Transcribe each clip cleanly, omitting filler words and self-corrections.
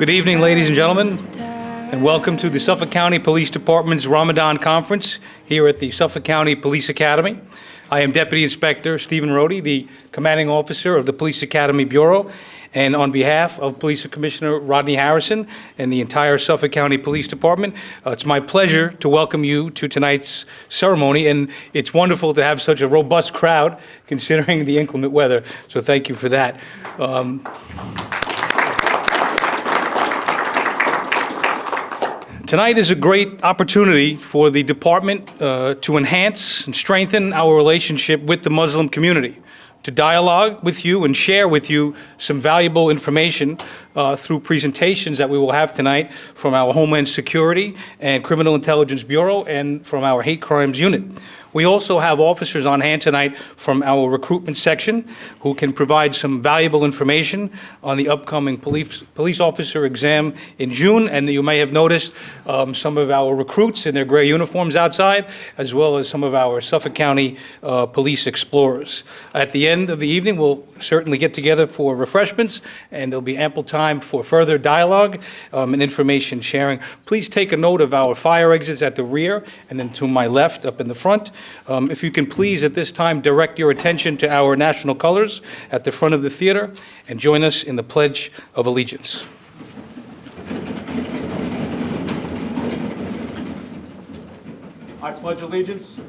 Good evening, ladies and gentlemen, and welcome to the Suffolk County Police Department's Ramadan Conference here at the Suffolk County Police Academy. I am Deputy Inspector Stephen Rohde, the Commanding Officer of the Police Academy Bureau, and on behalf of Police Commissioner Rodney Harrison and the entire Suffolk County Police Department, it's my pleasure to welcome you to tonight's ceremony, and it's wonderful to have such a robust crowd considering the inclement weather, so thank you for that. Tonight is a great opportunity for the department to enhance and strengthen our relationship with the Muslim community, to dialogue with you and share with you some valuable information through presentations that we will have tonight from our Homeland Security and Criminal Intelligence Bureau and from our Hate Crimes Unit. We also have officers on hand tonight from our recruitment section who can provide some valuable information on the upcoming police officer exam in June. And you may have noticed some of our recruits in their gray uniforms outside, as well as some of our Suffolk County police explorers. At the end of the evening, we'll certainly get together for refreshments, and there'll be ample time for further dialogue and information sharing. Please take a note of our fire exits at the rear and then to my left up in the front. If you can please at this time direct your attention to our national colors at the front of the theater and join us in the Pledge of Allegiance. I pledge allegiance to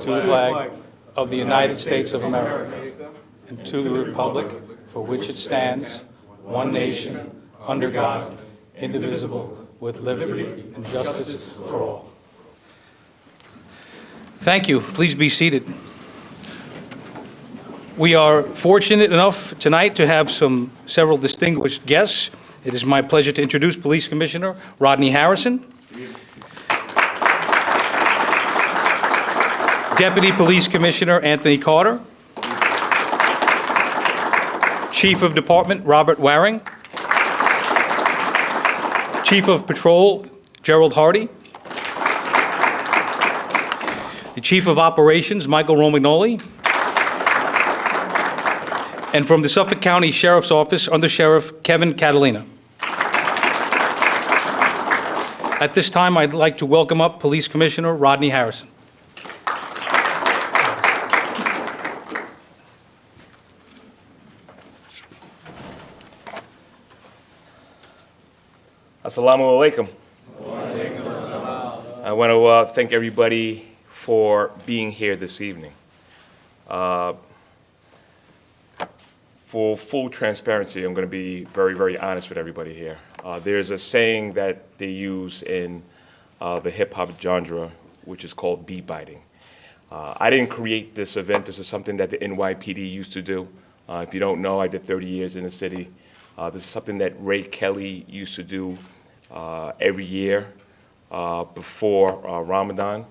the flag of the United States of America and to the republic for which it stands, one nation, under God, indivisible, with liberty and justice for all. Thank you. Please be seated. We are fortunate enough tonight to have several distinguished guests. It is my pleasure to introduce Police Commissioner Rodney Harrison, Deputy Police Commissioner Anthony Carter, Chief of Department Robert Waring, Chief of Patrol Gerald Hardy, the Chief of Operations, Michael Romagnoli, and from the Suffolk County Sheriff's Office, Under Sheriff Kevin Catalina. At this time, I'd like to welcome up Police Commissioner Rodney Harrison. Assalamu alaikum. I want to thank everybody for being here this evening. For full transparency, I'm going to be very, very honest with everybody here. There's a saying that they use in the hip-hop genre, which is called beat biting. I didn't create this event. This is something that the NYPD used to do. If you don't know, I did 30 years in the city. This is something that Ray Kelly used to do every year before Ramadan.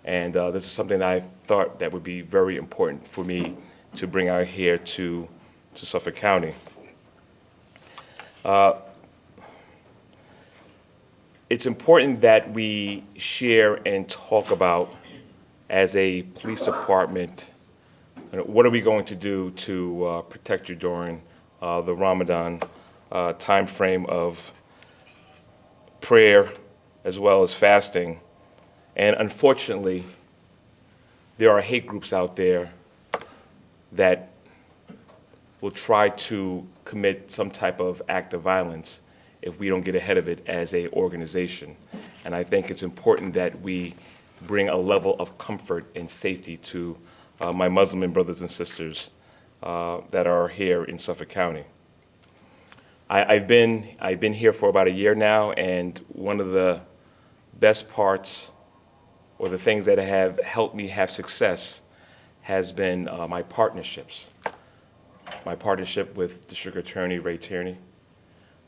And this is something that I thought that would be very important for me to bring out here to Suffolk County. It's important that we share and talk about, as a police department, what are we going to do to protect you during the Ramadan time frame of prayer as well as fasting. And unfortunately, there are hate groups out there that will try to commit some type of act of violence if we don't get ahead of it as an organization. And I think it's important that we bring a level of comfort and safety to my Muslim brothers and sisters that are here in Suffolk County. I've been here for about a year now, and one of the best parts, or the things that have helped me have success, has been my partnerships. My partnership with District Attorney Ray Tierney,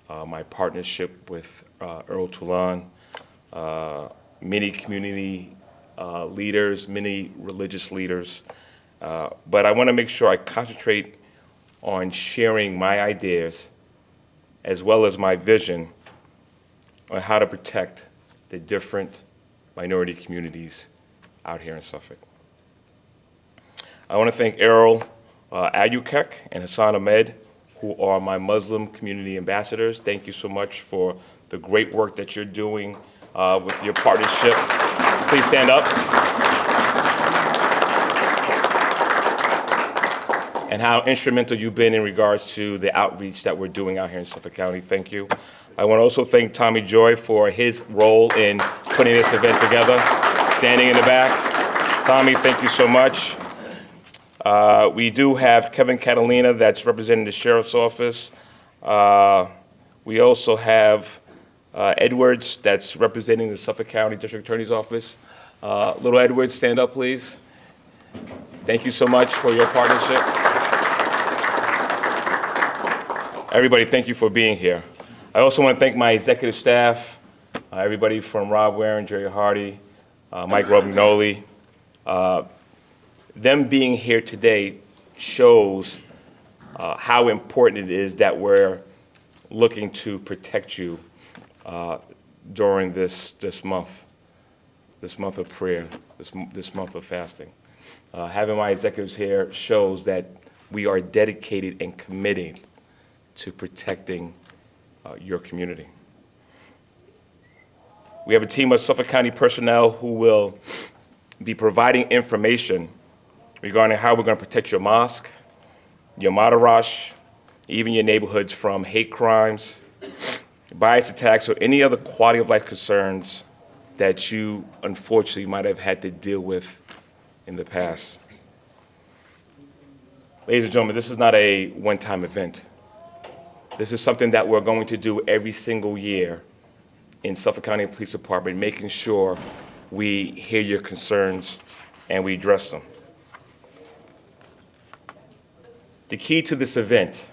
my partnership with Earl Toulon, many community leaders, many religious leaders. But I want to make sure I concentrate on sharing my ideas as well as my vision on how to protect the different minority communities out here in Suffolk. I want to thank Errol Ayukek and Hassan Ahmed who are my Muslim community ambassadors. Thank you so much for the great work that you're doing with your partnership. Please stand up. And how instrumental you've been in regards to the outreach that we're doing out here in Suffolk County. Thank you. I want to also thank Tommy Joy for his role in putting this event together, standing in the back. Tommy, thank you so much. We do have Kevin Catalina that's representing the Sheriff's Office. We also have Edwards that's representing the Suffolk County District Attorney's Office. Little Edwards, stand up, please. Thank you so much for your partnership. Everybody, thank you for being here. I also want to thank my executive staff, everybody from Rob Warren, Jerry Hardy, Mike Robignoli. Them being here today shows how important it is that we're looking to protect you during this month of prayer, this month of fasting. Having my executives here shows that we are dedicated and committed to protecting your community. We have a team of Suffolk County personnel who will be providing information regarding how we're going to protect your mosque, your madarash, even your neighborhoods from hate crimes, bias attacks, or any other quality of life concerns that you unfortunately might have had to deal with in the past. Ladies and gentlemen, this is not a one-time event. This is something that we're going to do every single year in Suffolk County Police Department, making sure we hear your concerns and we address them. The key to this event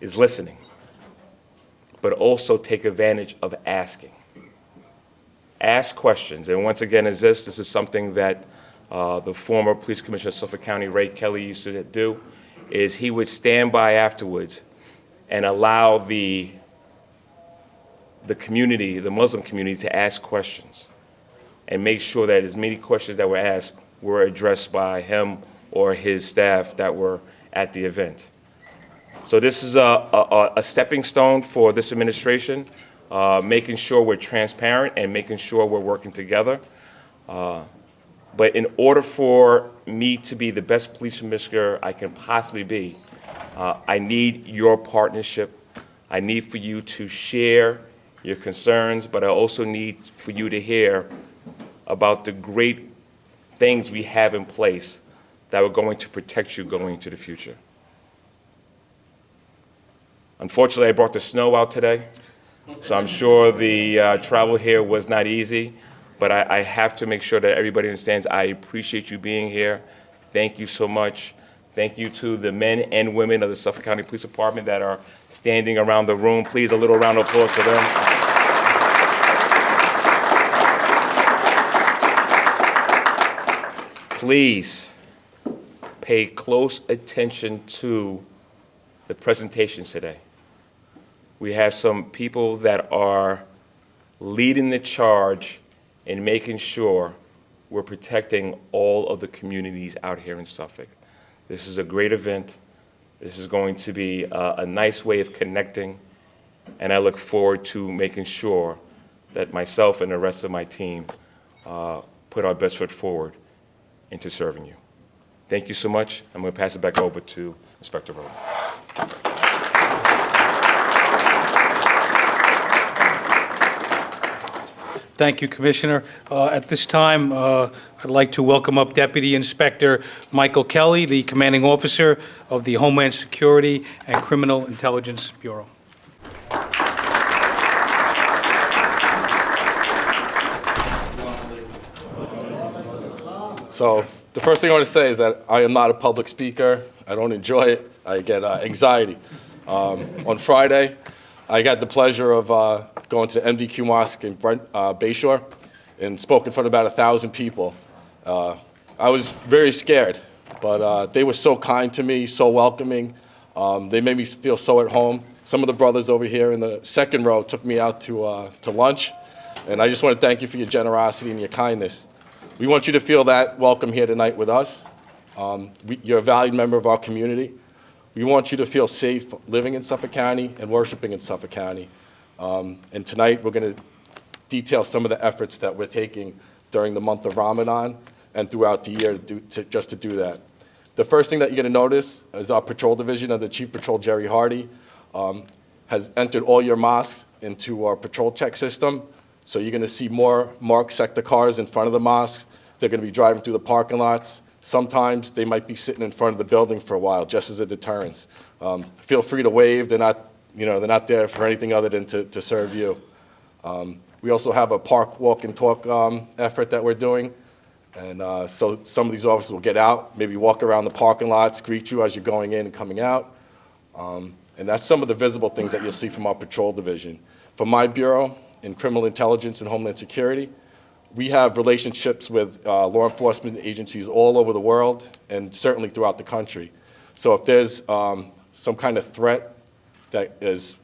is listening, but also take advantage of asking. Ask questions, and once again, this is something that the former Police Commissioner of Suffolk County, Ray Kelly, used to do, is he would stand by afterwards and allow the community, the Muslim community, to ask questions and make sure that as many questions that were asked were addressed by him or his staff that were at the event. So this is a stepping stone for this administration, making sure we're transparent and making sure we're working together. But in order for me to be the best police commissioner I can possibly be, I need your partnership. I need for you to share your concerns, but I also need for you to hear about the great things we have in place that are going to protect you going into the future. Unfortunately, I brought the snow out today, so I'm sure the travel here was not easy. But I have to make sure that everybody understands I appreciate you being here. Thank you so much. Thank you to the men and women of the Suffolk County Police Department that are standing around the room. Please, a little round of applause for them. Please pay close attention to the presentations today. We have some people that are leading the charge in making sure we're protecting all of the communities out here in Suffolk. This is a great event. This is going to be a nice way of connecting, and I look forward to making sure that myself and the rest of my team put our best foot forward into serving you. Thank you so much. I'm going to pass it back over to Inspector Rowe. Thank you, Commissioner. At this time, I'd like to welcome up Deputy Inspector Michael Kelly, the Commanding Officer of the Homeland Security and Criminal Intelligence Bureau. So the first thing I want to say is that I am not a public speaker. I don't enjoy it. I get anxiety. On Friday, I got the pleasure of going to the MDQ Mosque in Bayshore and spoke in front of about 1,000 people. I was very scared, but they were so kind to me, so welcoming. They made me feel so at home. Some of the brothers over here in the second row took me out to lunch, and I just want to thank you for your generosity and your kindness. We want you to feel that welcome here tonight with us. You're a valued member of our community. We want you to feel safe living in Suffolk County and worshiping in Suffolk County. And tonight, we're going to detail some of the efforts that we're taking during the month of Ramadan and throughout the year just to do that. The first thing that you're going to notice is our patrol division under Chief Patrol Jerry Hardy has entered all your mosques into our patrol check system. So you're going to see more marked sector cars in front of the mosques. They're going to be driving through the parking lots. Sometimes they might be sitting in front of the building for a while, just as a deterrence. Feel free to wave. They're not, they're not there for anything other than to serve you. We also have a park walk and talk effort that we're doing. And so some of these officers will get out, maybe walk around the parking lots, greet you as you're going in and coming out. And that's some of the visible things that you'll see from our patrol division. For my bureau in criminal intelligence and homeland security, we have relationships with law enforcement agencies all over the world and certainly throughout the country. So if there's some kind of threat that is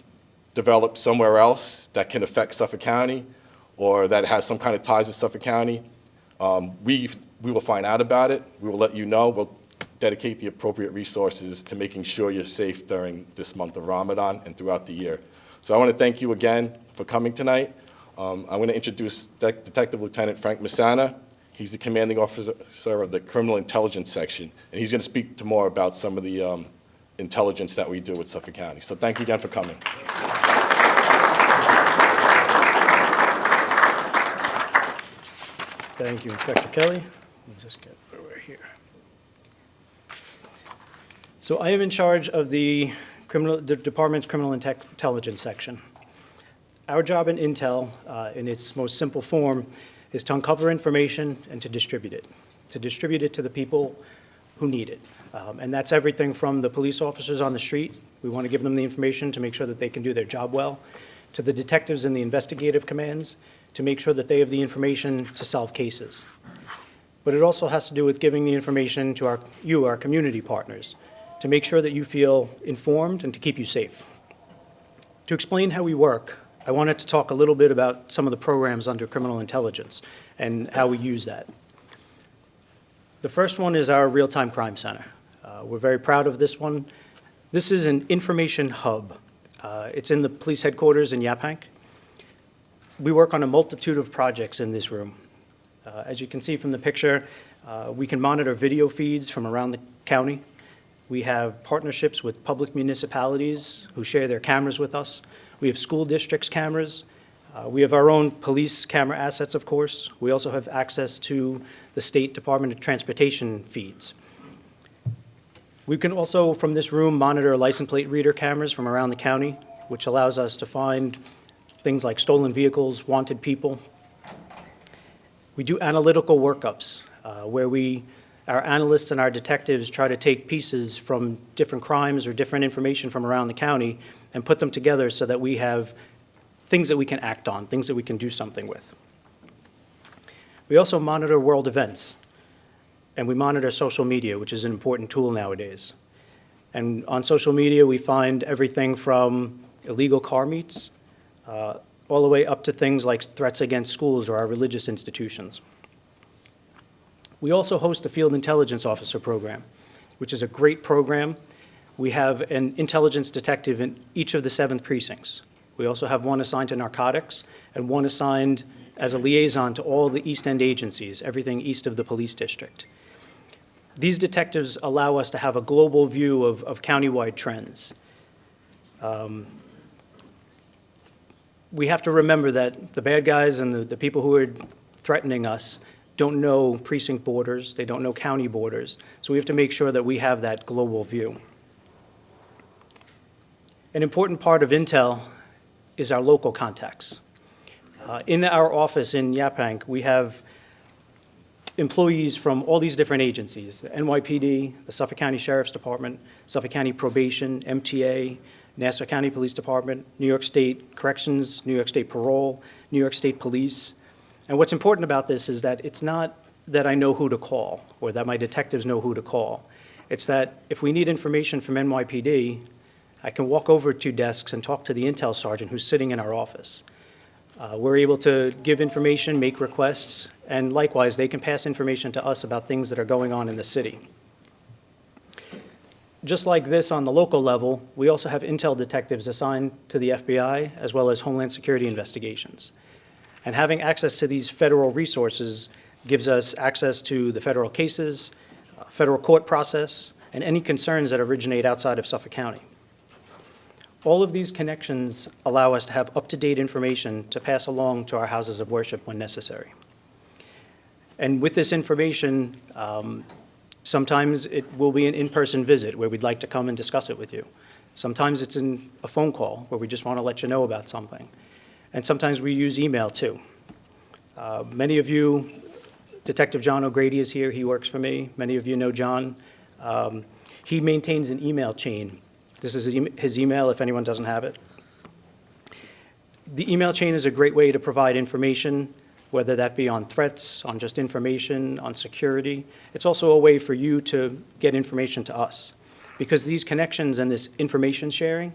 developed somewhere else that can affect Suffolk County or that has some kind of ties to Suffolk County, we will find out about it. We will let you know. We'll dedicate the appropriate resources to making sure you're safe during this month of Ramadan and throughout the year. So I want to thank you again for coming tonight. I'm going to introduce Detective Lieutenant Frank Masana. He's the commanding officer of the Criminal Intelligence Section, and he's going to speak to more about some of the intelligence that we do with Suffolk County. So thank you again for coming. Thank you, Inspector Kelly. Let me just get over here. So I am in charge of the department's criminal intelligence section. Our job in Intel, in its most simple form, is to uncover information and to distribute it to the people who need it. And that's everything from the police officers on the street. We want to give them the information to make sure that they can do their job well, to the detectives in the investigative commands, to make sure that they have the information to solve cases. But it also has to do with giving the information to our community partners, to make sure that you feel informed and to keep you safe. To explain how we work, I wanted to talk a little bit about some of the programs under criminal intelligence and how we use that. The first one is our Real-Time Crime Center. We're very proud of this one. This is an information hub. It's in the police headquarters in Yaphank. We work on a multitude of projects in this room. As you can see from the picture, we can monitor video feeds from around the county. We have partnerships with public municipalities who share their cameras with us. We have school districts' cameras. We have our own police camera assets, of course. We also have access to the State Department of Transportation feeds. We can also, from this room, monitor license plate reader cameras from around the county, which allows us to find things like stolen vehicles, wanted people. We do analytical workups, where our analysts and our detectives try to take pieces from different crimes or different information from around the county and put them together so that we have things that we can act on, things that we can do something with. We also monitor world events, and we monitor social media, which is an important tool nowadays. And on social media, we find everything from illegal car meets all the way up to things like threats against schools or our religious institutions. We also host a Field Intelligence Officer program, which is a great program. We have an intelligence detective in each of the 7 precincts. We also have one assigned to narcotics and one assigned as a liaison to all the East End agencies, everything east of the police district. These detectives allow us to have a global view of countywide trends. We have to remember that the bad guys and the people who are threatening us don't know precinct borders, they don't know county borders, so we have to make sure that we have that global view. An important part of Intel is our local contacts. In our office in Yaphank, we have employees from all these different agencies, the NYPD, the Suffolk County Sheriff's Department, Suffolk County Probation, MTA, Nassau County Police Department, New York State Corrections, New York State Parole, New York State Police. And what's important about this is that it's not that I know who to call or that my detectives know who to call. It's that if we need information from NYPD, I can walk over 2 desks and talk to the intel sergeant who's sitting in our office. We're able to give information, make requests, and likewise, they can pass information to us about things that are going on in the city. Just like this on the local level, we also have intel detectives assigned to the FBI as well as Homeland Security investigations. And having access to these federal resources gives us access to the federal cases, federal court process, and any concerns that originate outside of Suffolk County. All of these connections allow us to have up-to-date information to pass along to our houses of worship when necessary. And with this information, sometimes it will be an in-person visit where we'd like to come and discuss it with you. Sometimes it's in a phone call where we just want to let you know about something. And sometimes we use email too. Many of you, Detective John O'Grady is here, he works for me. Many of you know John. He maintains an email chain. This is his email if anyone doesn't have it. The email chain is a great way to provide information, whether that be on threats, on just information, on security. It's also a way for you to get information to us. Because these connections and this information sharing,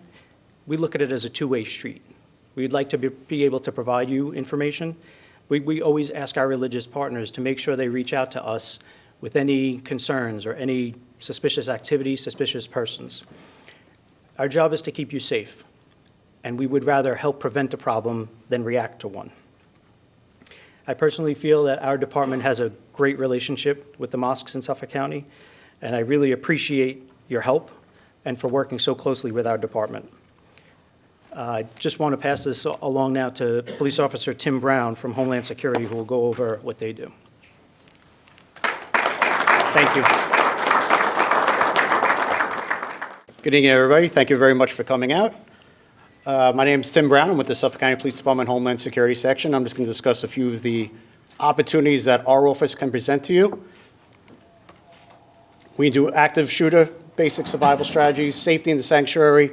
we look at it as a two-way street. We'd like to be able to provide you information. We always ask our religious partners to make sure they reach out to us with any concerns or any suspicious activity, suspicious persons. Our job is to keep you safe, and we would rather help prevent a problem than react to one. I personally feel that our department has a great relationship with the mosques in Suffolk County, and I really appreciate your help and for working so closely with our department. I just want to pass this along now to Police Officer Tim Brown from Homeland Security, who will go over what they do. Thank you. Good evening, everybody. Thank you very much for coming out. My name is Tim Brown. I'm with the Suffolk County Police Department Homeland Security Section. I'm just going to discuss a few of the opportunities that our office can present to you. We do active shooter, basic survival strategies, safety in the sanctuary,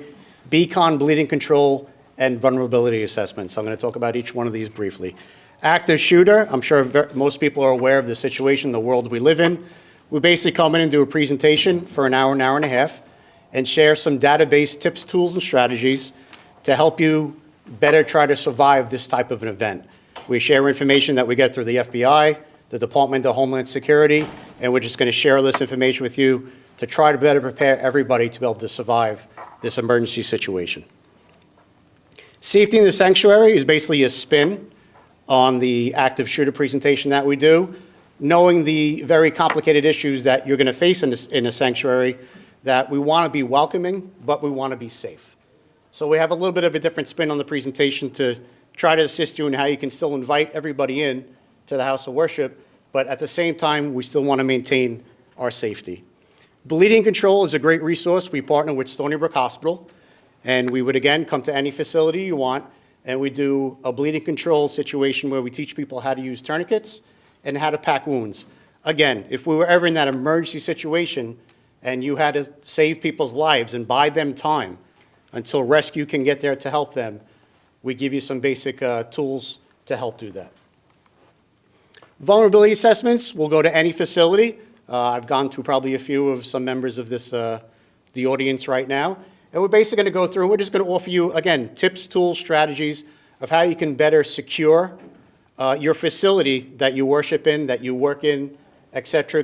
beacon, bleeding control, and vulnerability assessments. I'm going to talk about each one of these briefly. Active shooter, I'm sure most people are aware of the situation, the world we live in. We basically come in and do a presentation for an hour and a half, and share some database tips, tools, and strategies to help you better try to survive this type of an event. We share information that we get through the FBI, the Department of Homeland Security, and we're just going to share this information with you to try to better prepare everybody to be able to survive this emergency situation. Safety in the sanctuary is basically a spin on the active shooter presentation that we do, knowing the very complicated issues that you're going to face in a sanctuary, that we want to be welcoming, but we want to be safe. So we have a little bit of a different spin on the presentation to try to assist you in how you can still invite everybody in to the house of worship, but at the same time, we still want to maintain our safety. Bleeding control is a great resource. We partner with Stony Brook Hospital, and we would, again, come to any facility you want, and we do a bleeding control situation where we teach people how to use tourniquets and how to pack wounds. Again, if we were ever in that emergency situation, and you had to save people's lives and buy them time until rescue can get there to help them, we give you some basic tools to help do that. Vulnerability assessments, we'll go to any facility. I've gone to probably a few of some members of this, the audience right now. And we're basically going to go through, and we're just going to offer you, again, tips, tools, strategies of how you can better secure your facility that you worship in, that you work in, et cetera,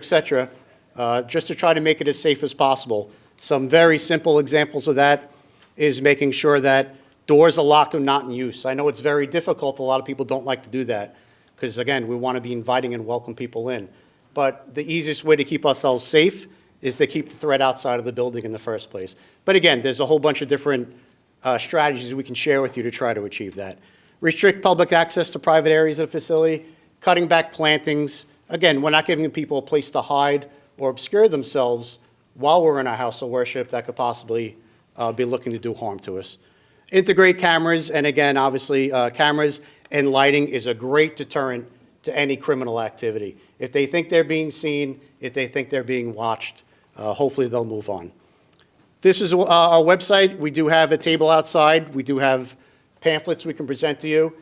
just to try to make it as safe as possible. Some very simple examples of that is making sure that doors are locked or not in use. I know it's very difficult. A lot of people don't like to do that because, again, we want to be inviting and welcome people in. But the easiest way to keep ourselves safe is to keep the threat outside of the building in the first place. But again, there's a whole bunch of different strategies we can share with you to try to achieve that. Restrict public access to private areas of the facility, cutting back plantings. Again, we're not giving people a place to hide or obscure themselves while we're in our house of worship that could possibly be looking to do harm to us. Integrate cameras, and again, obviously, cameras and lighting is a great deterrent to any criminal activity. If they think they're being seen, if they think they're being watched, hopefully they'll move on. This is our website. We do have a table outside. We do have pamphlets we can present to you.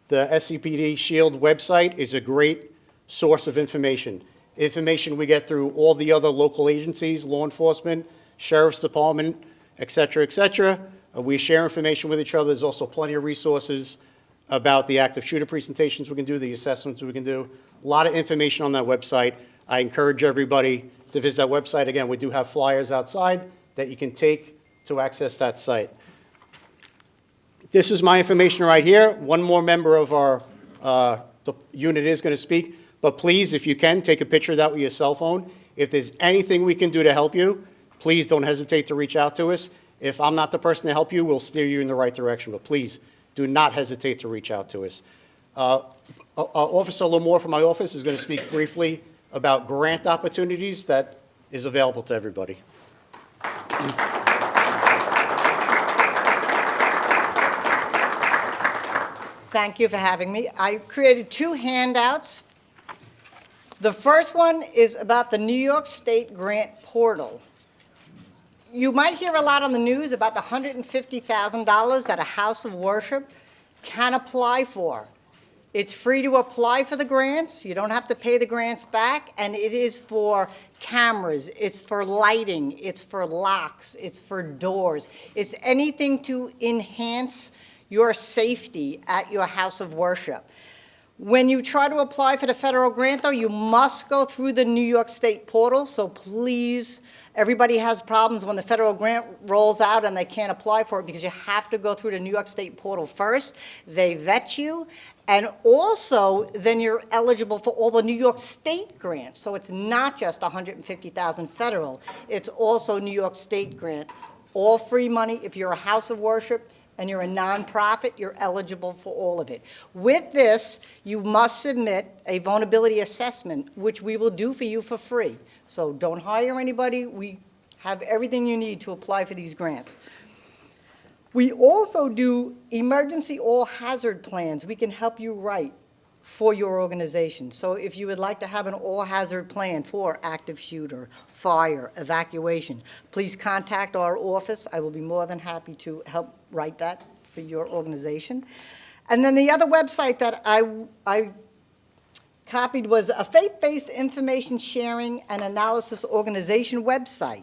The SCPD Shield website is a great source of information. Information we get through all the other local agencies, law enforcement, sheriff's department, et cetera. We share information with each other. There's also plenty of resources about the active shooter presentations we can do, the assessments we can do. A lot of information on that website. I encourage everybody to visit that website. Again, we do have flyers outside that you can take to access that site. This is my information right here. One more member of our the unit is going to speak, but please, if you can, take a picture of that with your cell phone. If there's anything we can do to help you, please don't hesitate to reach out to us. If I'm not the person to help you, we'll steer you in the right direction, but please do not hesitate to reach out to us. Officer Lamore from my office is going to speak briefly about grant opportunities that is available to everybody. Thank you for having me. I created 2 handouts. The first one is about the New York State Grant Portal. You might hear a lot on the news about the $150,000 that a house of worship can apply for. It's free to apply for the grants. You don't have to pay the grants back, and it is for cameras, it's for lighting, it's for locks, it's for doors. It's anything to enhance your safety at your house of worship. When you try to apply for the federal grant, though, you must go through the New York State portal, so please, everybody has problems when the federal grant rolls out and they can't apply for it because you have to go through the New York State portal first. They vet you, and also then you're eligible for all the New York State grants. So it's not just $150,000 federal, it's also New York State grant. All free money. If you're a house of worship and you're a nonprofit, you're eligible for all of it. With this, you must submit a vulnerability assessment, which we will do for you for free. So don't hire anybody. We have everything you need to apply for these grants. We also do emergency all hazard plans we can help you write for your organization. So if you would like to have an all hazard plan for active shooter, fire, evacuation, please contact our office. I will be more than happy to help write that for your organization. And then the other website that I copied was a faith-based information sharing and analysis organization website.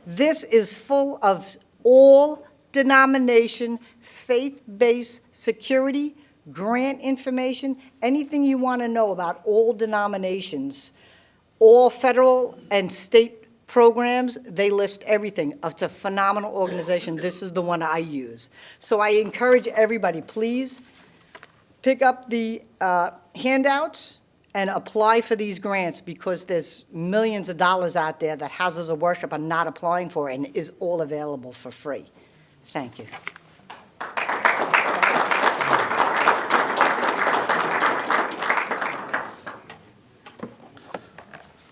This is full of all denomination, faith-based security, grant information, anything you want to know about all denominations, all federal and state programs, they list everything. It's a phenomenal organization. This is the one I use. So I encourage everybody, please pick up the handouts and apply for these grants, because there's millions of dollars out there that houses of worship are not applying for and is all available for free. Thank you.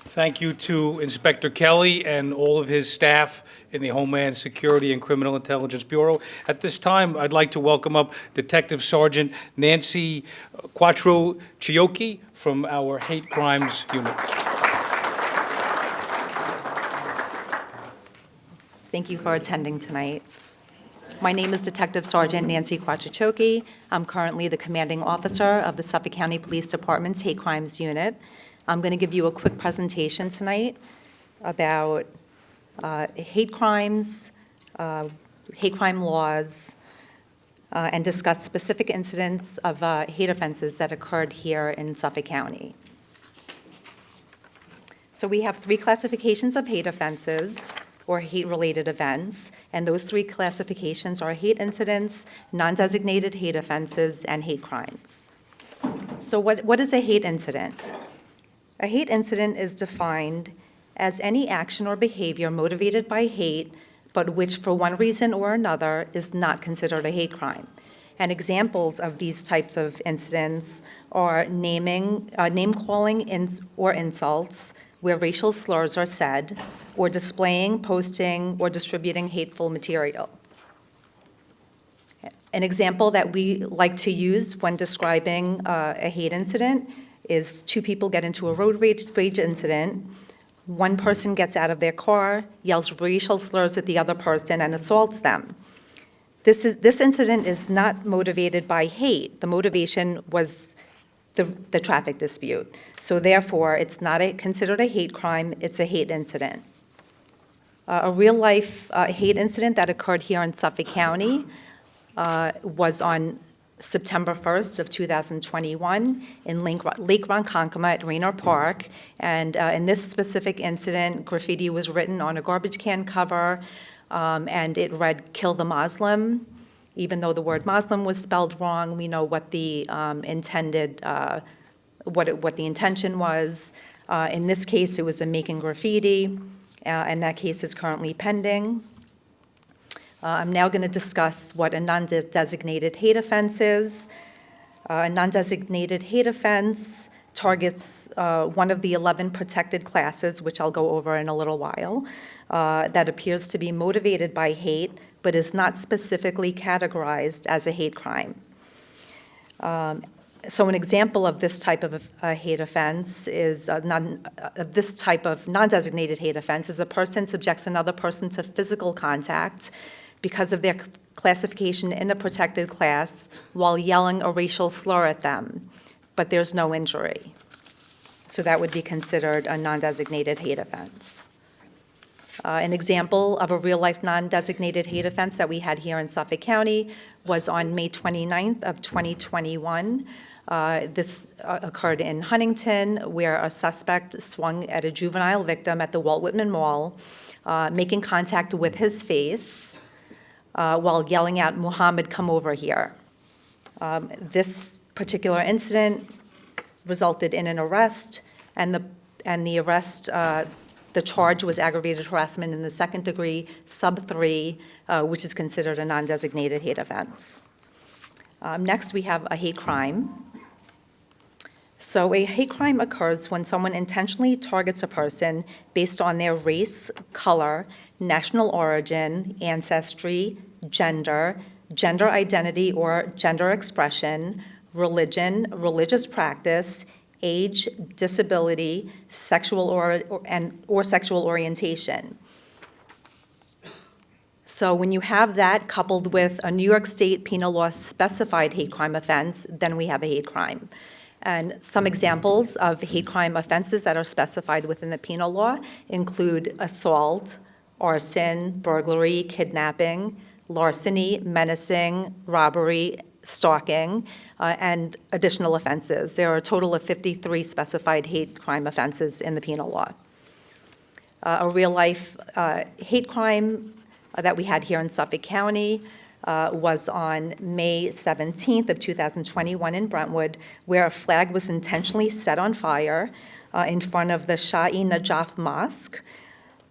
Thank you to Inspector Kelly and all of his staff in the Homeland Security and Criminal Intelligence Bureau. At this time, I'd like to welcome up Detective Sergeant Nancy Quattro-Ciocchi from our Hate Crimes Unit. Thank you for attending tonight. My name is Detective Sergeant Nancy Quattro-Ciocchi. I'm currently the commanding officer of the Suffolk County Police Department's Hate Crimes Unit. I'm going to give you a quick presentation tonight about hate crimes, hate crime laws, and discuss specific incidents of hate offenses that occurred here in Suffolk County. So we have 3 classifications of hate offenses or hate-related events, and those 3 classifications are hate incidents, non-designated hate offenses, and hate crimes. So what is a hate incident? A hate incident is defined as any action or behavior motivated by hate, but which for one reason or another is not considered a hate crime. And examples of these types of incidents are name-calling or insults, where racial slurs are said, or displaying, posting, or distributing hateful material. An example that we like to use when describing a hate incident is 2 people get into a road rage incident. One person gets out of their car, yells racial slurs at the other person, and assaults them. This incident is not motivated by hate. The motivation was the traffic dispute. So therefore, it's not considered a hate crime, it's a hate incident. A real-life hate incident that occurred here in Suffolk County was on September 1st of 2021 in Lake Ronkonkoma at Raynor Park. And in this specific incident, graffiti was written on a garbage can cover. and it read "Kill the Muslim." Even though the word Muslim was spelled wrong, we know what the what the intention was. In this case, it was a making graffiti, and that case is currently pending. I'm now going to discuss what a non-designated hate offense is. A non-designated hate offense targets one of the 11 protected classes, which I'll go over in a little while, that appears to be motivated by hate, but is not specifically categorized as a hate crime. So an example of this type of a hate offense is this type of non-designated hate offense is a person subjects another person to physical contact because of their classification in a protected class while yelling a racial slur at them, but there's no injury. So that would be considered a non-designated hate offense. An example of a real-life non-designated hate offense that we had here in Suffolk County was on May 29th of 2021. This occurred in Huntington, where a suspect swung at a juvenile victim at the Walt Whitman Mall, making contact with his face while yelling out, "Muhammad, come over here." This particular incident resulted in an arrest, and the arrest, the charge was aggravated harassment in the second degree, sub 3, which is considered a non-designated hate offense. Next, we have a hate crime. So a hate crime occurs when someone intentionally targets a person based on their race, color, national origin, ancestry, gender, gender identity or gender expression, religion, religious practice, age, disability, sexual or sexual orientation. So when you have that coupled with a New York State penal law specified hate crime offense, then we have a hate crime. And some examples of hate crime offenses that are specified within the penal law include assault, arson, burglary, kidnapping, larceny, menacing, robbery, stalking, and additional offenses. There are a total of 53 specified hate crime offenses in the penal law. A real-life hate crime that we had here in Suffolk County was on May 17th of 2021 in Brentwood, where a flag was intentionally set on fire in front of the Shah-e-Najaf Mosque.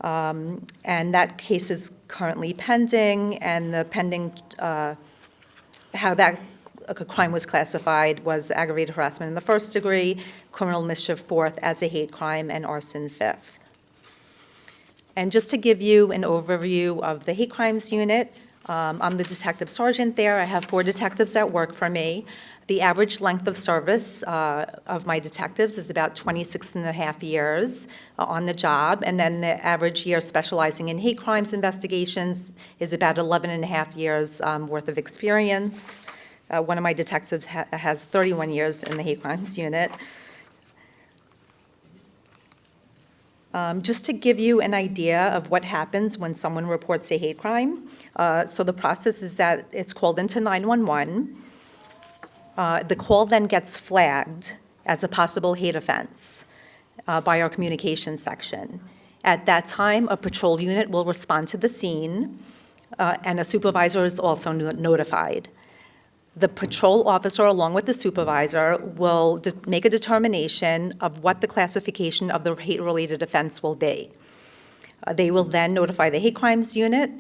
And that case is currently pending, and the pending, how that crime was classified was aggravated harassment in the first degree, criminal mischief fourth as a hate crime, and arson fifth. And just to give you an overview of the hate crimes unit, I'm the detective sergeant there. I have 4 detectives that work for me. The average length of service of my detectives is about 26 and a half years on the job, and then the average year specializing in hate crimes investigations is about 11 and a half years worth of experience. One of my detectives has 31 years in the hate crimes unit. Just to give you an idea of what happens when someone reports a hate crime, so the process is that it's called into 911. The call then gets flagged as a possible hate offense by our communications section. At that time, a patrol unit will respond to the scene, and a supervisor is also notified. The patrol officer, along with the supervisor, will make a determination of what the classification of the hate-related offense will be. They will then notify the hate crimes unit.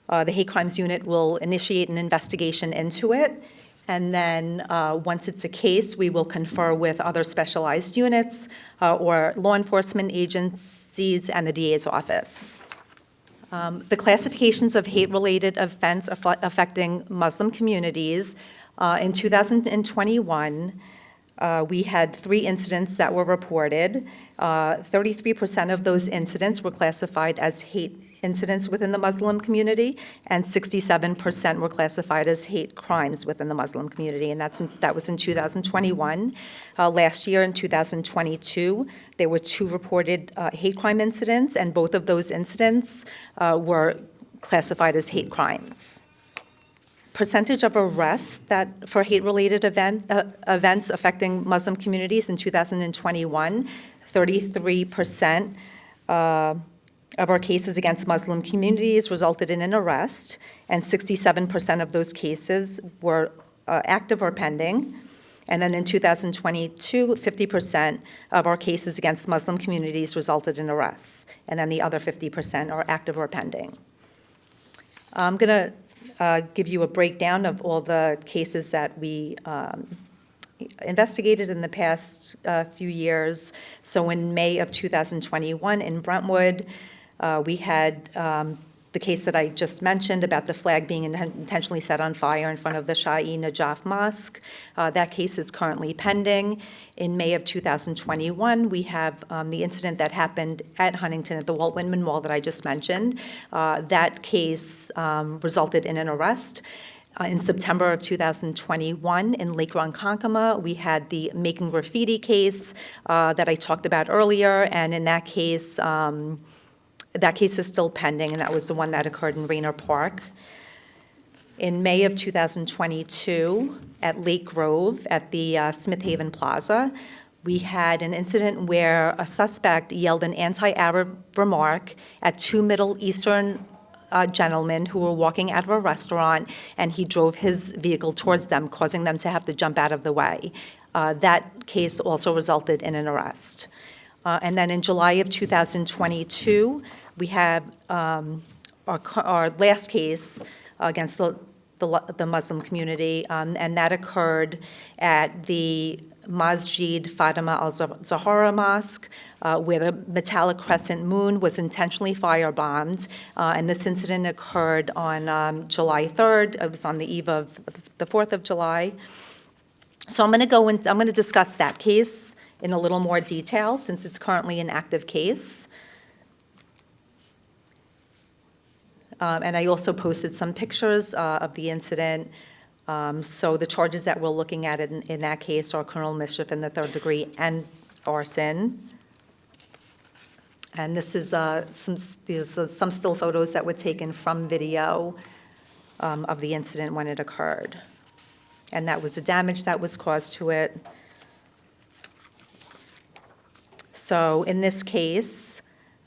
The hate crimes unit will initiate an investigation into it. And then once it's a case, we will confer with other specialized units or law enforcement agencies and the DA's office. The classifications of hate-related offense affecting Muslim communities. In 2021, we had 3 incidents that were reported. 33% of those incidents were classified as hate incidents within the Muslim community, and 67% were classified as hate crimes within the Muslim community, and that was in 2021. Last year, in 2022, there were 2 reported hate crime incidents, and both of those incidents were classified as hate crimes. Percentage of arrests that for hate-related events affecting Muslim communities in 2021, 33% of our cases against Muslim communities resulted in an arrest, and 67% of those cases were active or pending. And then in 2022, 50% of our cases against Muslim communities resulted in arrests, and then the other 50% are active or pending. I'm going to give you a breakdown of all the cases that we investigated in the past few years. So in May of 2021 in Brentwood, we had the case that I just mentioned about the flag being intentionally set on fire in front of the Sha'i Najaf Mosque. That case is currently pending. In May of 2021, we have the incident that happened at Huntington at the Walt Whitman Mall that I just mentioned. That case resulted in an arrest. In September of 2021, in Lake Ronkonkoma, we had the Making Graffiti case that I talked about earlier, and in that case is still pending, and that was the one that occurred in Rayner Park. In May of 2022, at Lake Grove, at the Smith Haven Plaza, we had an incident where a suspect yelled an anti-Arab remark at two Middle Eastern gentlemen who were walking out of a restaurant, and he drove his vehicle towards them, causing them to have to jump out of the way. That case also resulted in an arrest. And then in July of 2022, we have our last case against the Muslim community, and that occurred at the Masjid Fatima al-Zahra Mosque, where the metallic crescent moon was intentionally firebombed. And this incident occurred on July 3rd. It was on the eve of the 4th of July. So I'm going to discuss that case in a little more detail since it's currently an active case. And I also posted some pictures of the incident. So the charges that we're looking at in that case are criminal mischief in the third degree and arson. And this is some still photos that were taken from video of the incident when it occurred. And that was the damage that was caused to it. So in this case,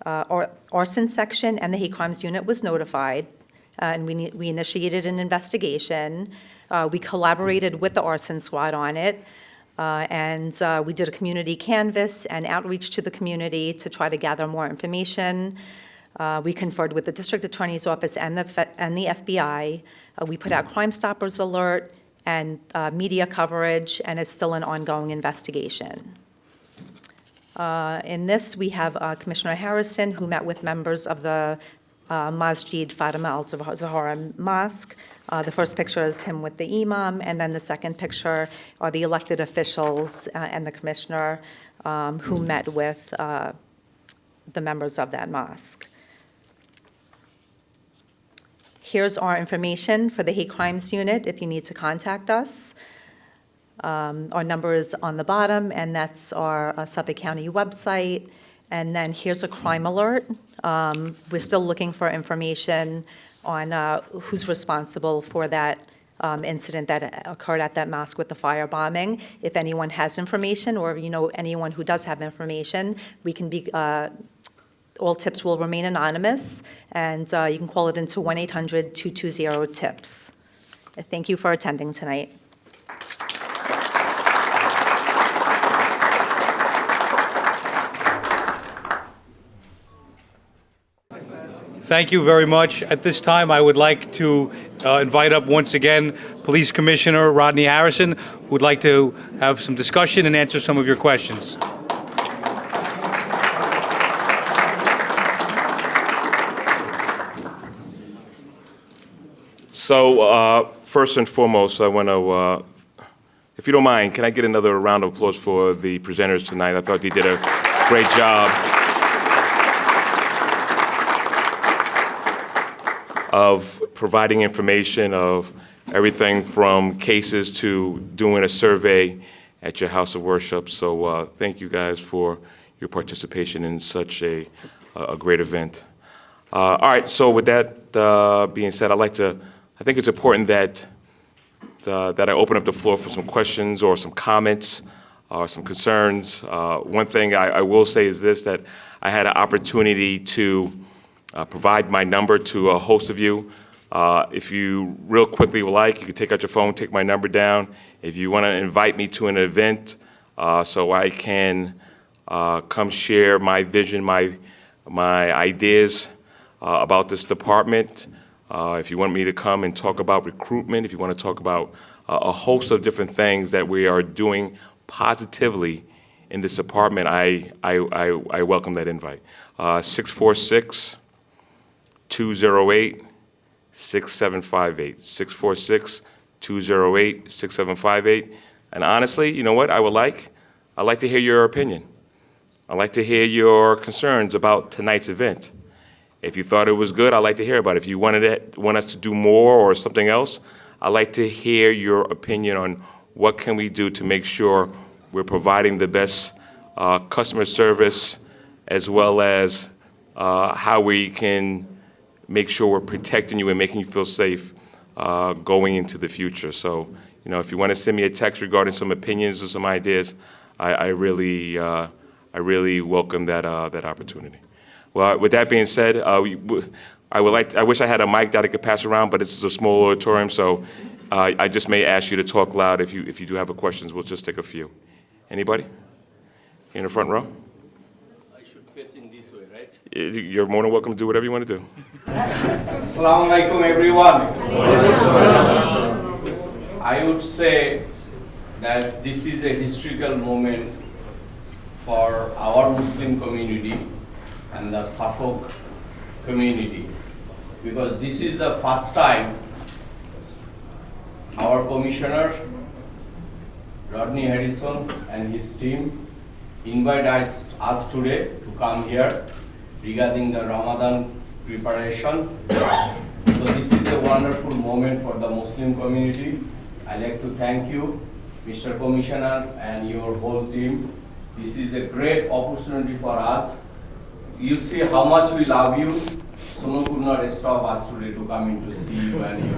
our arson section and the hate crimes unit was notified, and we initiated an investigation. We collaborated with the arson squad on it, and we did a community canvass and outreach to the community to try to gather more information. We conferred with the district attorney's office and the FBI. We put out Crime Stoppers alert and media coverage, and it's still an ongoing investigation. In this, we have Commissioner Harrison, who met with members of the Masjid Fatima al-Zahra Mosque. The first picture is him with the imam, and then the second picture are the elected officials and the commissioner who met with the members of that mosque. Here's our information for the hate crimes unit if you need to contact us. Our number is on the bottom, and that's our Suffolk County website. And then here's a crime alert. We're still looking for information on who's responsible for that incident that occurred at that mosque with the firebombing. If anyone has information, or you know anyone who does have information, we can be. All tips will remain anonymous, and you can call it into 1-800-220-TIPS. Thank you for attending tonight. Thank you very much. At this time, I would like to invite up once again Police Commissioner Rodney Harrison, who would like to have some discussion and answer some of your questions. So first and foremost, I want to, if you don't mind, can I get another round of applause for the presenters tonight? I thought they did a great job of providing information of everything from cases to doing a survey at your house of worship. So thank you guys for your participation in such a great event. All right, so with that being said, I think it's important that I open up the floor for some questions or some comments or some concerns. One thing I will say is this, that I had an opportunity to provide my number to a host of you. If you real quickly would like, you can take out your phone, take my number down. If you want to invite me to an event so I can come share my vision, my ideas about this department. If you want me to come and talk about recruitment, if you want to talk about a host of different things that we are doing positively in this department, I welcome that invite. 646-208-6758, 646-208-6758. And honestly, you know what I'd like to hear your opinion. I'd like to hear your concerns about tonight's event. If you thought it was good, I'd like to hear about it. If you want us to do more or something else, I'd like to hear your opinion on what can we do to make sure we're providing the best customer service, as well as how we can make sure we're protecting you and making you feel safe going into the future. So, if you want to send me a text regarding some opinions or some ideas, I really welcome that opportunity. Well, with that being said, I wish I had a mic that I could pass around, but this is a small auditorium, so I just may ask you to talk loud. If you do have questions, we'll just take a few. Anybody? In the front row? I should face in this way, right? You're more than welcome to do whatever you want to do. Assalamu alaikum, everyone. I would say that this is a historical moment for our Muslim community and the Suffolk community, because this is the first time our commissioner Rodney Harrison and his team invite us today to come here regarding the Ramadan preparation. So this is a wonderful moment for the Muslim community. I'd like to thank you, Mr. Commissioner, and your whole team. This is a great opportunity for us. You see how much we love you. Someone could not stop us today to come in to see you and you.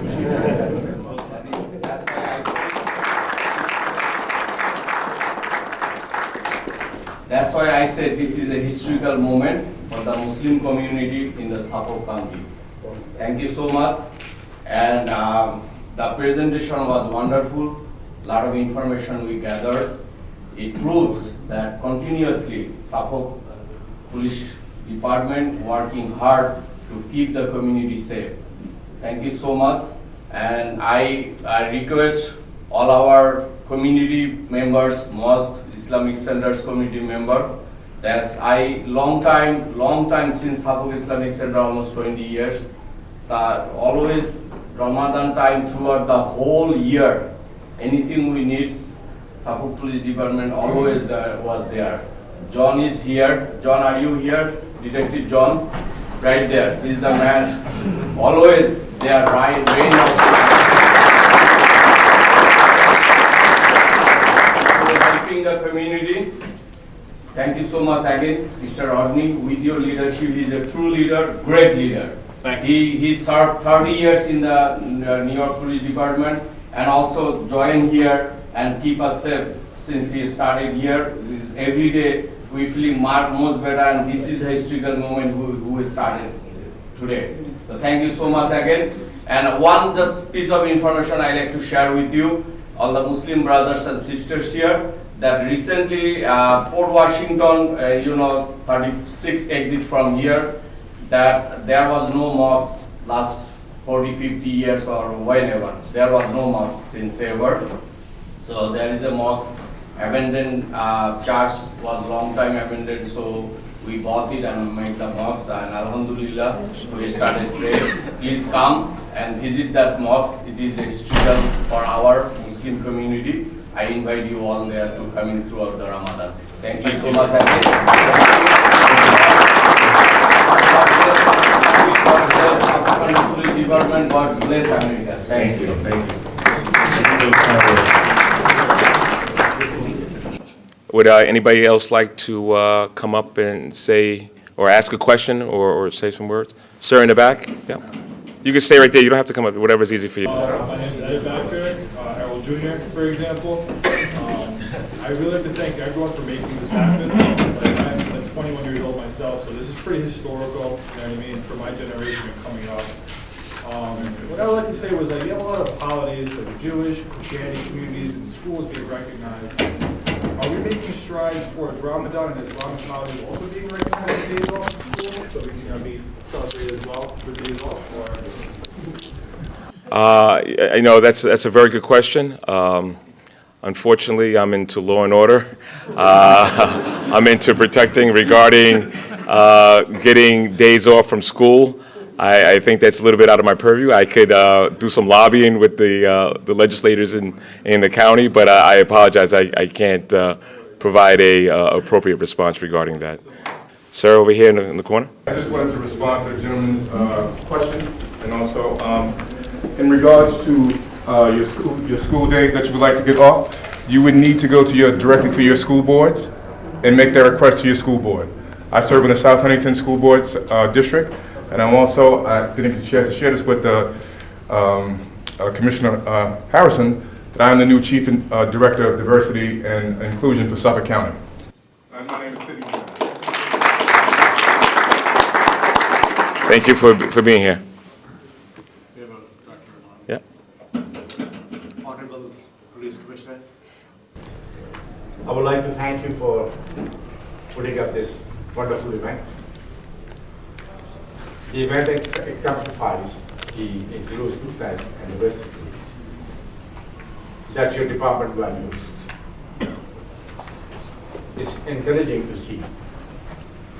That's why I said this is a historical moment for the Muslim community in the Suffolk County. Thank you so much. And the presentation was wonderful. A lot of information we gathered. It proves that continuously Suffolk Police Department working hard to keep the community safe. Thank you so much. And I request all our community members, mosques, Islamic centers community member, that's long time since Suffolk Islamic Center, almost 20 years. So always Ramadan time throughout the whole year, anything we need, Suffolk Police Department always was there. John is here. John, are you here? Detective John, right there. He's the man. Always they are right. Helping the community. Thank you so much again, Mr. Rodney. With your leadership, he's a true leader, great leader. He served 30 years in the New York Police Department and also joined here and keep us safe since he started here. Every day we feel much better, and this is a historical moment who started today. So thank you so much again. And one just piece of information I like to share with you, all the Muslim brothers and sisters here, that recently Port Washington, 36 exit from here, that there was no mosque last 40, 50 years or whenever. There was no mosque since ever. So there is a mosque, abandoned church was long time abandoned, so we bought it and made the mosque, and Alhamdulillah, we started praying. Please come and visit that mosque. It is historical for our Muslim community. I invite you all there to come in throughout the Ramadan. Thank you so much. Police Department, God bless America. Thank you. Thank you. Would anybody else like to come up and say, or ask a question, or say some words? Sir in the back? Yeah. You can stay right there. You don't have to come up. Whatever's easy for you. My name is Ed Baxter, Harold Jr., for example. I really like to thank everyone for making this happen. 21 years old myself, so this is pretty historical, you know what I mean, for my generation and coming up. What I would like to say was that you have a lot of holidays, like Jewish, Christianity communities, and schools being recognized. Are we making strides towards Ramadan and Islamic holidays also being recognized as days off in school, so we can be celebrated as well for days off? I know that's a very good question. Unfortunately, I'm into law and order. I'm into protecting regarding getting days off from school. I think that's a little bit out of my purview. I could do some lobbying with the legislators in the county, but I apologize. I can't provide a appropriate response regarding that. Sir, over here in the corner. I just wanted to respond to the gentleman's question, and also in regards to your school days that you would like to get off, you would need to go directly to your school boards and make that request to your school board. I serve in the South Huntington School Board's district, and I'm also, I didn't get a chance to share this with Commissioner Harrison, that I'm the new Chief Director of Diversity and Inclusion for Suffolk County. And my name is Sidney. Thank you for being here. Yeah. Honorable Police Commissioner, I would like to thank you for putting up this wonderful event. The event exemplifies the inclusiveness and diversity that your department values. It's encouraging to see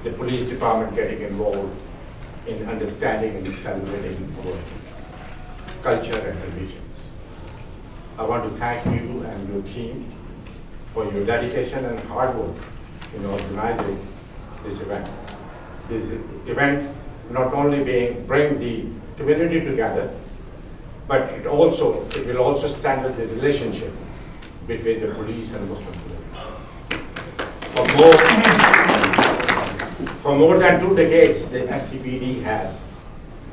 the police department getting involved in understanding and celebrating our culture and traditions. I want to thank you and your team for your dedication and hard work in organizing this event. This event not only bring the community together, but it will also strengthen the relationship between the police and Muslim community. For more than 2 decades, the SCPD has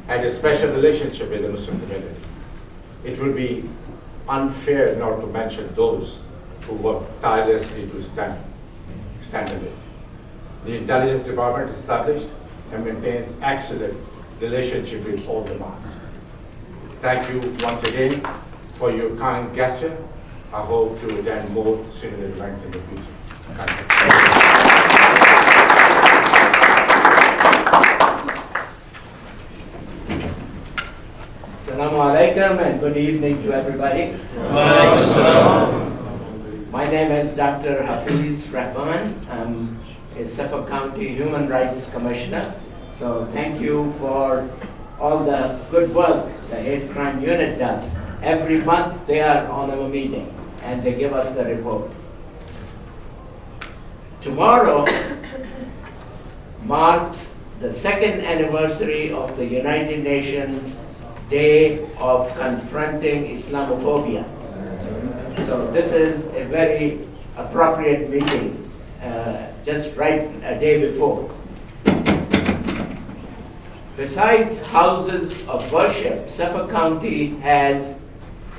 had a special relationship with the Muslim community. It would be unfair not to mention those who work tirelessly to stand in it. The Intelligence Department established and maintains excellent relationship with all the mosques. Thank you once again for your kind gesture. I hope to attend more similar events in the future. Thank you. Assalamu alaikum and good evening to everybody. My name is Dr. Hafiz Rahman. I'm a Suffolk County Human Rights Commissioner. So thank you for all the good work the hate crime unit does. Every month they are on our meeting and they give us the report. Tomorrow marks the 2nd anniversary of the United Nations Day of Confronting Islamophobia. So this is a very appropriate meeting, just right a day before. Besides houses of worship, Suffolk County has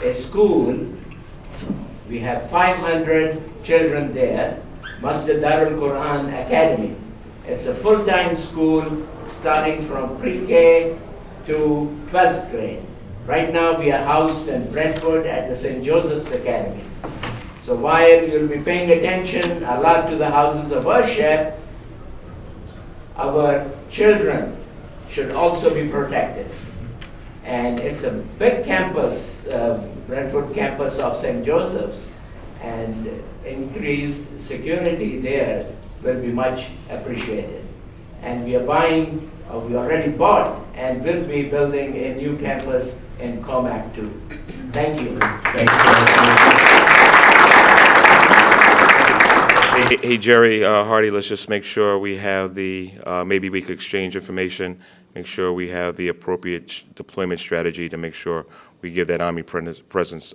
a school. We have 500 children there, Masjid Darul Quran Academy. It's a full-time school starting from pre-K to 12th grade. Right now we are housed in Brentwood at the St. Joseph's Academy. So while you'll be paying attention a lot to the houses of worship, our children should also be protected. And it's a big campus, Brentwood campus of St. Joseph's, and increased security there will be much appreciated. And we already bought and will be building a new campus in Comac too. Thank you. Thank you. Hey, Jerry Hardy, let's just make sure we have maybe we could exchange information, make sure we have the appropriate deployment strategy to make sure we give that Army presence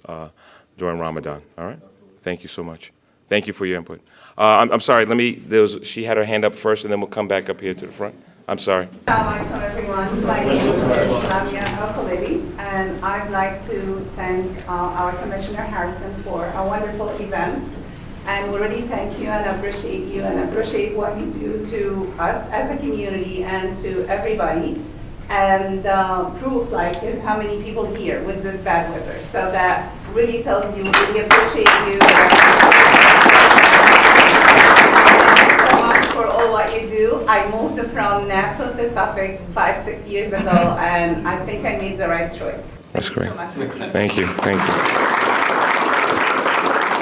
during Ramadan, all right? Thank you so much. Thank you for your input. I'm sorry, she had her hand up first, and then we'll come back up here to the front. I'm sorry. Welcome everyone. My name is Lamia Al-Khalibi, and I'd like to thank our Commissioner Harrison for a wonderful event and really thank you and appreciate you and appreciate what you do to us as a community and to everybody. And proof like is how many people here with this bad weather. So that really tells you we really appreciate you. Thank you so much for all what you do. I moved from Nassau to Suffolk 5-6 years ago, and I think I made the right choice. That's great. Thank you so much for Thank you, thank you.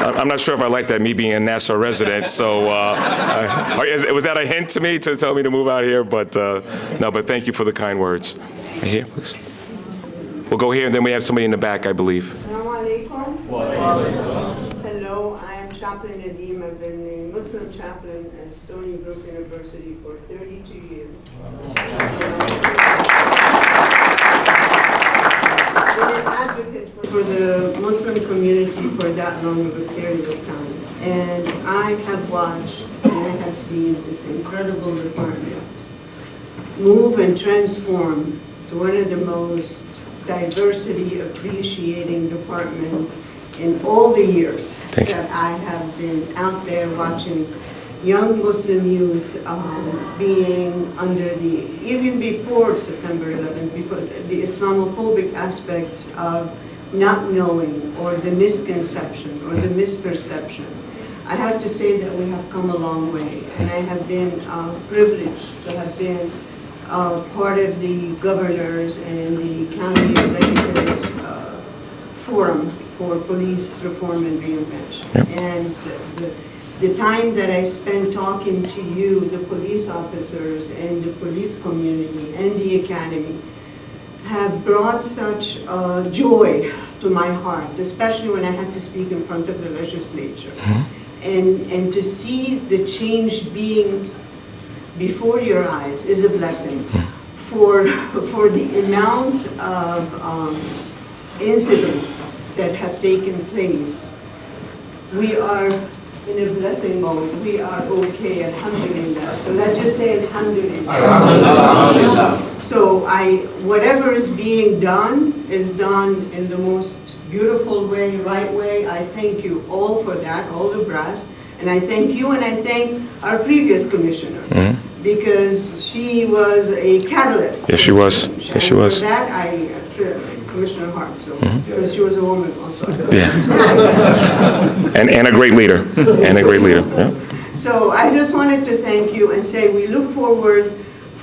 I'm not sure if I like that, me being a Nassau resident, so was that a hint to me to tell me to move out here? But no, but thank you for the kind words. Right here, please. We'll go here, and then we have somebody in the back, I believe. Assalamu alaikum. Hello, I am Chaplain Nadeem. I've been a Muslim chaplain at Stony Brook University for 32 years. I've been an advocate for the Muslim community for that long of a period of time. And I have watched and I have seen this incredible department move and transform to one of the most diversity appreciating department in all the years that I have been out there watching young Muslim youth being under the, even before September 11th, before the Islamophobic aspects of not knowing or the misconception or the misperception. I have to say that we have come a long way, and I have been privileged to have been part of the governors and the county executives forum for police reform and reinvention. And the time that I spent talking to you, the police officers and the police community and the academy, have brought such joy to my heart, especially when I had to speak in front of the legislature. And to see the change being before your eyes is a blessing. For the amount of incidents that have taken place, we are in a blessing mode. We are okay, alhamdulillah. So let's just say alhamdulillah. Alhamdulillah. So whatever is being done is done in the most beautiful way, right way. I thank you all for that, all the brass. And I thank you and I thank our previous commissioner because she was a catalyst. Yes, she was. Yes, she was. For that, Commissioner Hart, so, because she was a woman also. Yeah. and a great leader. And a great leader. Yeah. So I just wanted to thank you and say we look forward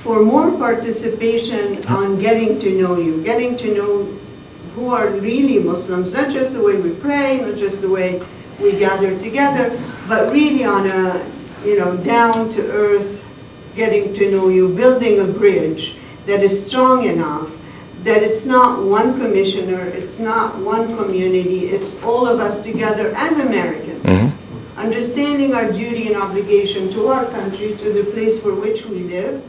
for more participation on getting to know you, getting to know who are really Muslims, not just the way we pray, not just the way we gather together, but really on a, down to earth, getting to know you, building a bridge that is strong enough that it's not one commissioner, it's not one community, it's all of us together as Americans, understanding our duty and obligation to our country, to the place for which we live,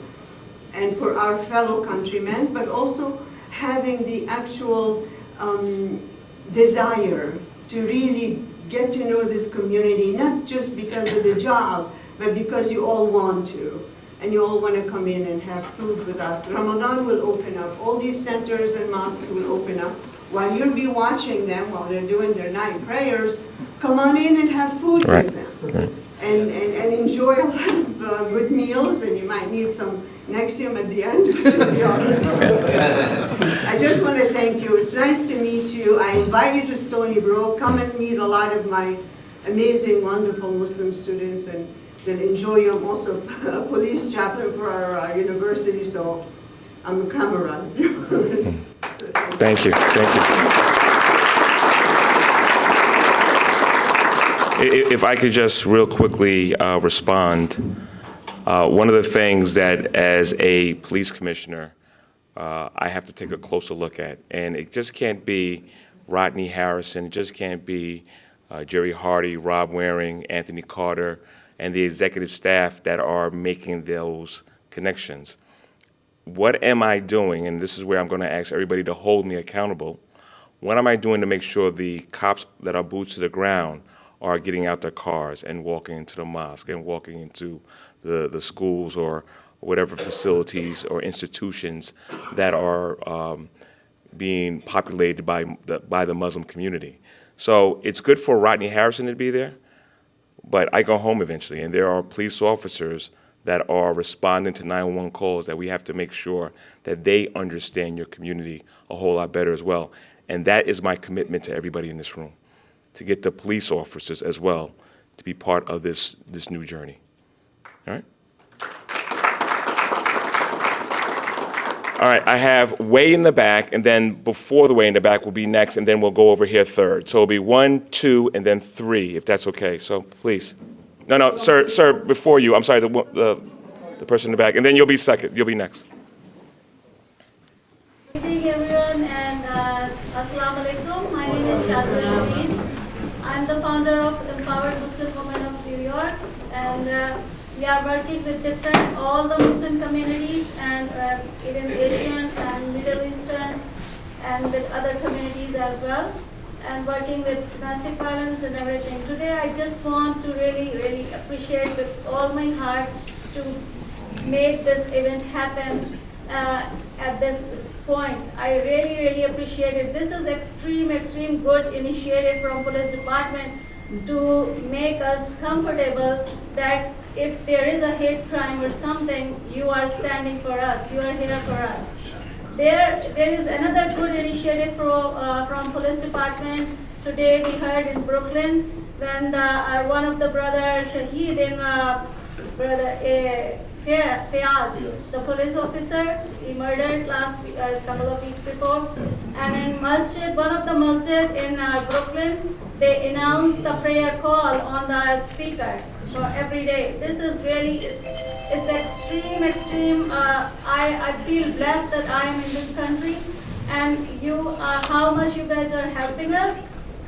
and for our fellow countrymen, but also having the actual desire to really get to know this community, not just because of the job, but because you all want to. And you all want to come in and have food with us. Ramadan will open up. All these centers and mosques will open up. While you'll be watching them, while they're doing their night prayers, come on in and have food with them. And enjoy a lot of good meals, and you might need some Nexium at the end. I just want to thank you. It's nice to meet you. I invite you to Stony Brook. Come and meet a lot of my amazing, wonderful Muslim students, and enjoy you. I'm also a police chaplain for our university, so I'm a cameraman. Thank you. Thank you. If I could just real quickly respond, one of the things that as a police commissioner, I have to take a closer look at, and it just can't be Rodney Harrison, it just can't be Jerry Hardy, Rob Waring, Anthony Carter, and the executive staff that are making those connections. What am I doing, and this is where I'm going to ask everybody to hold me accountable, what am I doing to make sure the cops that are boots to the ground are getting out their cars and walking into the mosque and walking into the schools or whatever facilities or institutions that are being populated by the Muslim community. So it's good for Rodney Harrison to be there, but I go home eventually, and there are police officers that are responding to 911 calls that we have to make sure that they understand your community a whole lot better as well. And that is my commitment to everybody in this room, to get the police officers as well to be part of this new journey. All right? All right, I have way in the back, and then before the way in the back will be next, and then we'll go over here third. So it'll be 1, 2, and then 3, if that's okay. So please. No, sir, before you. I'm sorry, the person in the back, and then you'll be second. You'll be next. Good evening, everyone, and Assalamu alaikum. My name is Shazia Shameen. I'm the founder of Empowered Muslim Women of New York, and we are working with all the Muslim communities, and even Asian and Middle Eastern, and with other communities as well, and working with domestic violence and everything. Today, I just want to really appreciate with all my heart to make this event happen at this point. I really appreciate it. This is extreme good initiative from police department to make us comfortable that if there is a hate crime or something, you are standing for us, you are here for us. There is another good initiative from police department. Today we heard in Brooklyn when one of the brother Shaheed in brother Fayaz, the police officer, he murdered last week, a couple of weeks before. And in masjid, one of the masjid in Brooklyn, they announced the prayer call on the speaker for every day. This is really, it's extreme. I feel blessed that I am in this country, and how much you guys are helping us.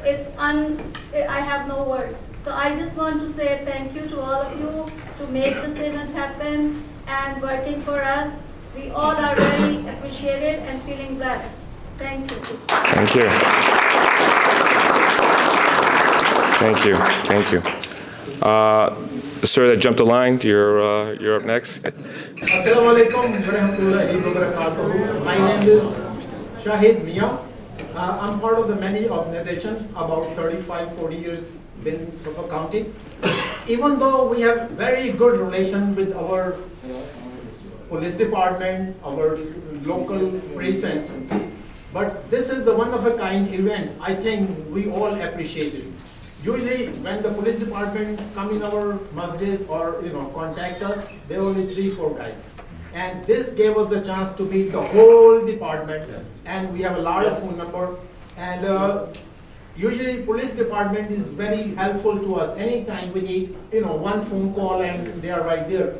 I have no words. So I just want to say thank you to all of you to make this event happen and working for us. We all are very appreciated and feeling blessed. Thank you. Thank you. Thank you. Sir that jumped the line, you're up next. Assalamu alaikum warahmatullahi wabarakatuh. My name is Shahid Mia. I'm part of the many organizations, about 35-40 years in Suffolk County. Even though we have very good relation with our police department, our local precinct, but this is the one-of-a-kind event. I think we all appreciate it. Usually, when the police department come in our masjid or contact us, there are only 3-4 guys. And this gave us the chance to meet the whole department, and we have a lot of phone number. And usually, police department is very helpful to us. Anytime we need, one phone call, and they are right there.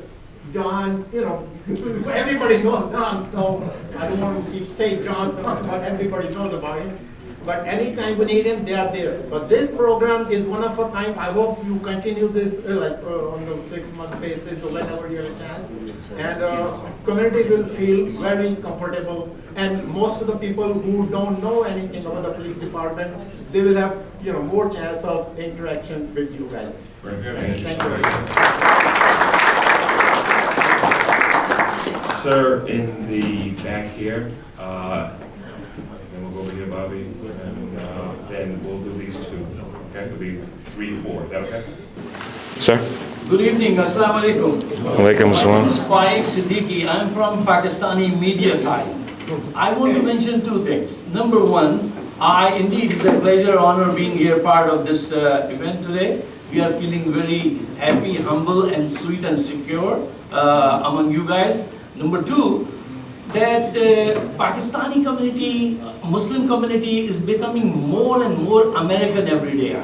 John, everybody knows John. So I don't want to keep saying John, but everybody knows about him. But anytime we need him, they are there. But this program is one of a kind. I hope you continue this on the 6-month basis or whenever you have a chance. And community will feel very comfortable. And most of the people who don't know anything about the police department, they will have more chance of interaction with you guys. Very good. Thank you very much. Sir, in the back here, then we'll go over here, Bobby, and then we'll do these two. Okay, it'll be 3, 4. Is that okay? Sir? Good evening. Assalamu alaikum. Alaikum assalam. My name is Faik Siddiqui. I'm from Pakistani media side. I want to mention 2 things. Number 1, indeed it's a pleasure, honor being here part of this event today. We are feeling very happy, humble, and sweet and secure among you guys. Number 2, that Pakistani community, Muslim community is becoming more and more American every day.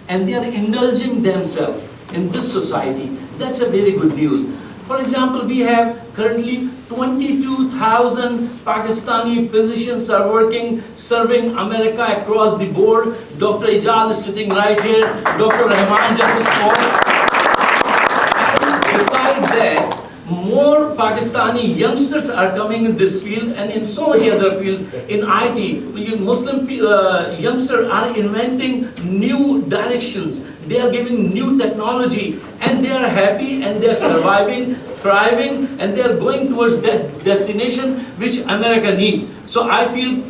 And they are indulging themselves in this society. That's a very good news. For example, we have currently 22,000 Pakistani physicians are working, serving America across the board. Dr. Ijaz is sitting right here. Dr. Rahman just spoke. Besides that, more Pakistani youngsters are coming in this field and in so many other fields. In IT, Muslim youngsters are inventing new directions. They are giving new technology, and they are happy, and they are surviving, thriving, and they are going towards that destination which America needs. So I feel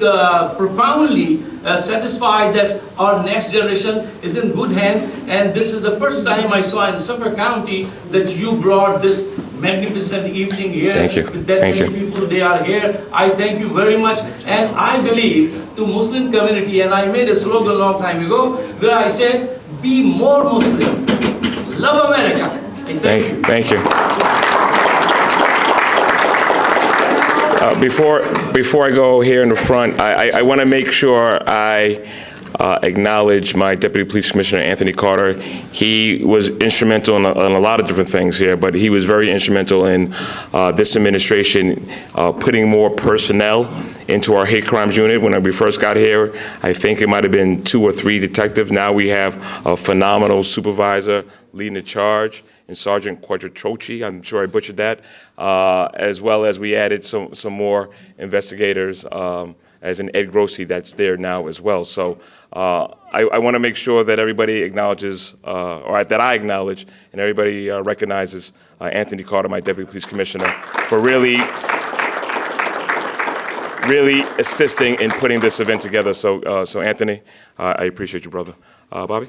profoundly satisfied that our next generation is in good hands, and this is the first time I saw in Suffolk County that you brought this magnificent evening here. Thank you. That Thank many you. people, they are here. I thank you very much, and I believe to Muslim community, and I made a slogan a long time ago where I said, be more Muslim, love America. Thank you. Thank you. Before I go here in the front, I want to make sure I acknowledge my Deputy Police Commissioner, Anthony Carter. He was instrumental in a lot of different things here, but he was very instrumental in this administration putting more personnel into our hate crimes unit. When we first got here, I think it might have been 2 or 3 detectives. Now we have a phenomenal supervisor leading the charge, and Sergeant Quadritrochi, I'm sure I butchered that, as well as we added some more investigators, as in Ed Grossi that's there now as well. So I want to make sure that everybody acknowledges, or that I acknowledge, and everybody recognizes Anthony Carter, my Deputy Police Commissioner, for really assisting in putting this event together. So Anthony, I appreciate you, brother. Bobby?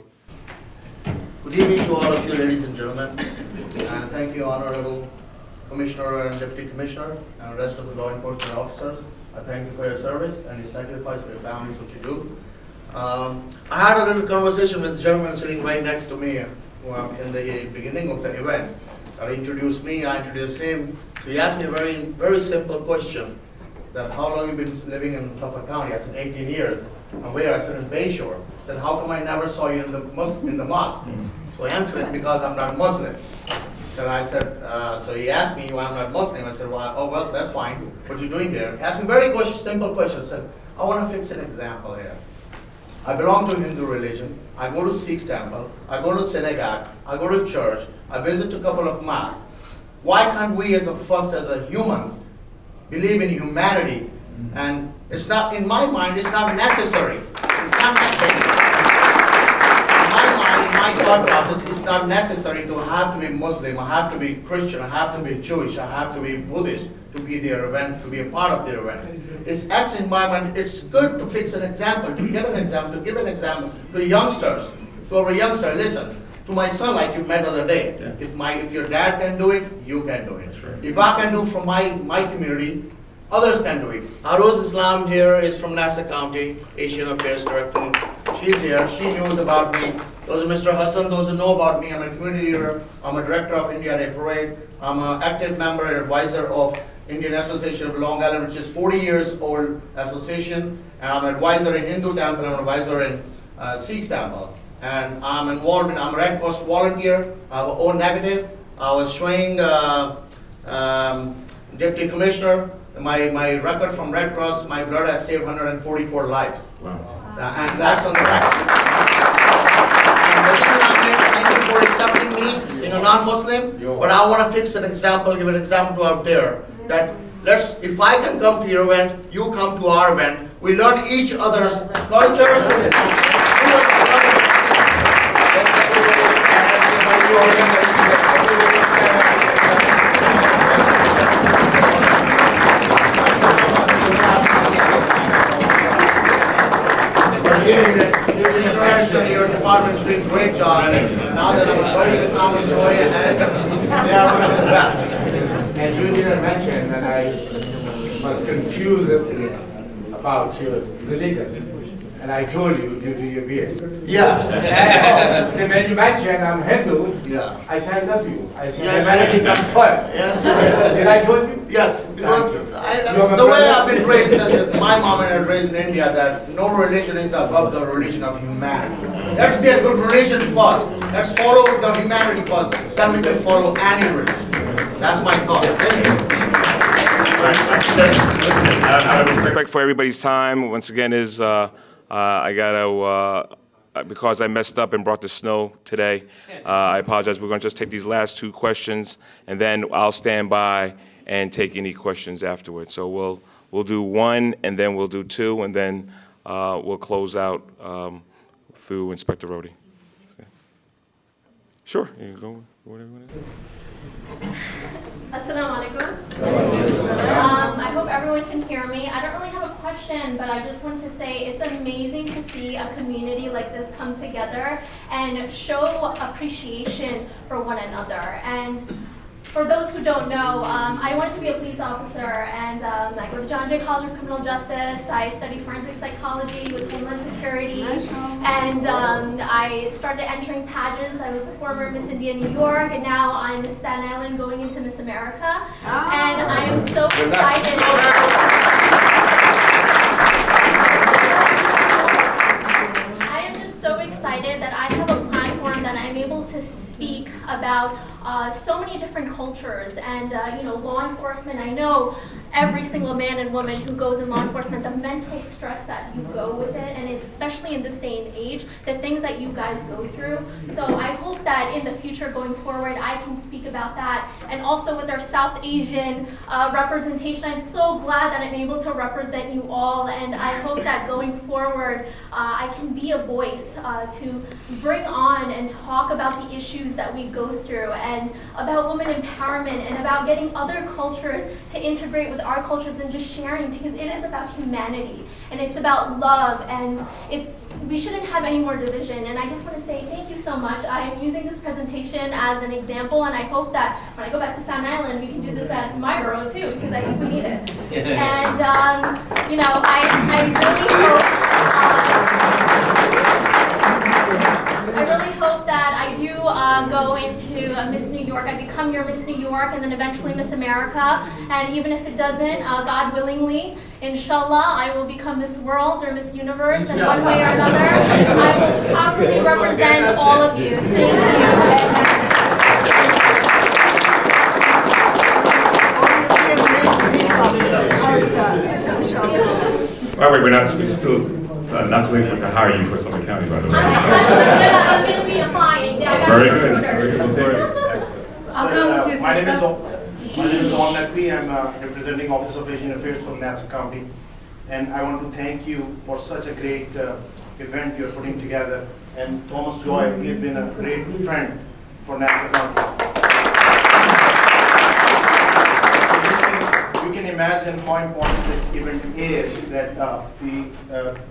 Good evening to all of you, ladies and gentlemen, and thank you, Honorable Commissioner and Deputy Commissioner, and the rest of the law enforcement officers. I thank you for your service and your sacrifice for your families, what you do. I had a little conversation with the gentleman sitting right next to me in the beginning of the event. He introduced me, I introduced him. So he asked me a very simple question, that how long have you been living in Suffolk County? I said 18 years. And where? I said in Bayshore. I said, how come I never saw you in the mosque? So I answered, because I'm not Muslim. So I said, so he asked me why I'm not Muslim. I said, well, oh, well, that's fine. What are you doing here? He asked me a very simple question. I said, I want to fix an example here. I belong to Hindu religion. I go to Sikh temple. I go to synagogue. I go to church. I visit a couple of mosques. Why can't we as humans believe in humanity? And it's not, in my mind, it's not necessary. It's not necessary. In my mind, in my thought process, it's not necessary to have to be Muslim, I have to be Christian, I have to be Jewish, I have to be Buddhist to be their event, to be a part of their event. It's actually, in my mind, it's good to fix an example, to get an example, to give an example to youngsters, to our youngsters. Listen, to my son, like you met the other day, if your dad can do it, you can do it. If I can do from my community, others can do it. Aroz Islam here is from Nassau County, Asian Affairs Director. She's here, she knows about me. Those are Mr. Hassan, those who know about me. I'm a community leader, I'm a director of India Day Parade, I'm an active member and advisor of Indian Association of Long Island, which is 40 years old association, and I'm an advisor in Hindu temple, I'm an advisor in Sikh temple. And I'm involved in, I'm a Red Cross volunteer, I have O negative. I was showing Deputy Commissioner my record from Red Cross. My blood has saved 144 lives. Wow. And that's on the record. And thank you for accepting me, being a non-Muslim, but I want to fix an example, give an example out there, that if I can come to your event, you come to our event, we learn each other's culture. Your department's doing a great job. Now that I'm going to come enjoy it, and they are one of the best. And you didn't mention, and I was confused about your religion. And I told you due to your beard. Yeah. And when you mentioned I'm Hindu, yeah. I said I love you. I said yes, humanity comes first. Yes. Did I told you? Yes, because the way I've been raised, my mom and I were raised in India, that no religion is above the religion of humanity. Let's be a good religion first. Let's follow the humanity first. Then we can follow any religion. That's my thought. Thank you. Out of respect for everybody's time, once again, I gotta, because I messed up and brought the snow today, I apologize. We're gonna just take these last 2 questions, and then I'll stand by and take any questions afterwards. So we'll do 1, and then we'll do 2, and then we'll close out through Inspector Rhodey. Sure, you can go whatever you want to do. Assalamu alaikum. everyone can hear me. I don't really have a question, but I just wanted to say it's amazing to see a community like this come together and show appreciation for one another. And for those who don't know, I wanted to be a police officer, and I go to John Jay College of Criminal Justice. I study forensic psychology with Homeland Security, and I started entering pageants. I was the former Miss India New York, and now I'm Miss Staten Island going into Miss America. And I am so excited. I am just so excited that I have a platform that I'm able to speak about so many different cultures and law enforcement. I know every single man and woman who goes in law enforcement, the mental stress that you go with it, and especially in this day and age, the things that you guys go through. So I hope that in the future going forward, I can speak about that. And also with our South Asian representation, I'm so glad that I'm able to represent you all, and I hope that going forward, I can be a voice to bring on and talk about the issues that we go through, and about women empowerment, and about getting other cultures to integrate with our cultures, and just sharing, because it is about humanity and it's about love, and we shouldn't have any more division. And I just want to say thank you so much. I am using this presentation as an example, and I hope that when I go back to Staten Island, we can do this at my borough too, because I think we need it. And I really hope that I do go into Miss New York. I become your Miss New York, and then eventually Miss America. And even if it doesn't, God willingly, inshallah, I will become Miss World or Miss Universe, and one way or another, I will properly represent all of you. Thank you. By the way, we're still not too late to hire you for Suffolk County, by the way. I'm going to be applying. Very good. Very good. We'll take it. I'll come with you, My name is Om Nakwi. I'm representing Office of Asian Affairs from Nassau County. And I want to thank you for such a great event you're putting together. And Thomas Joy, he's been a great friend for Nassau County. You can imagine how important this event is, that the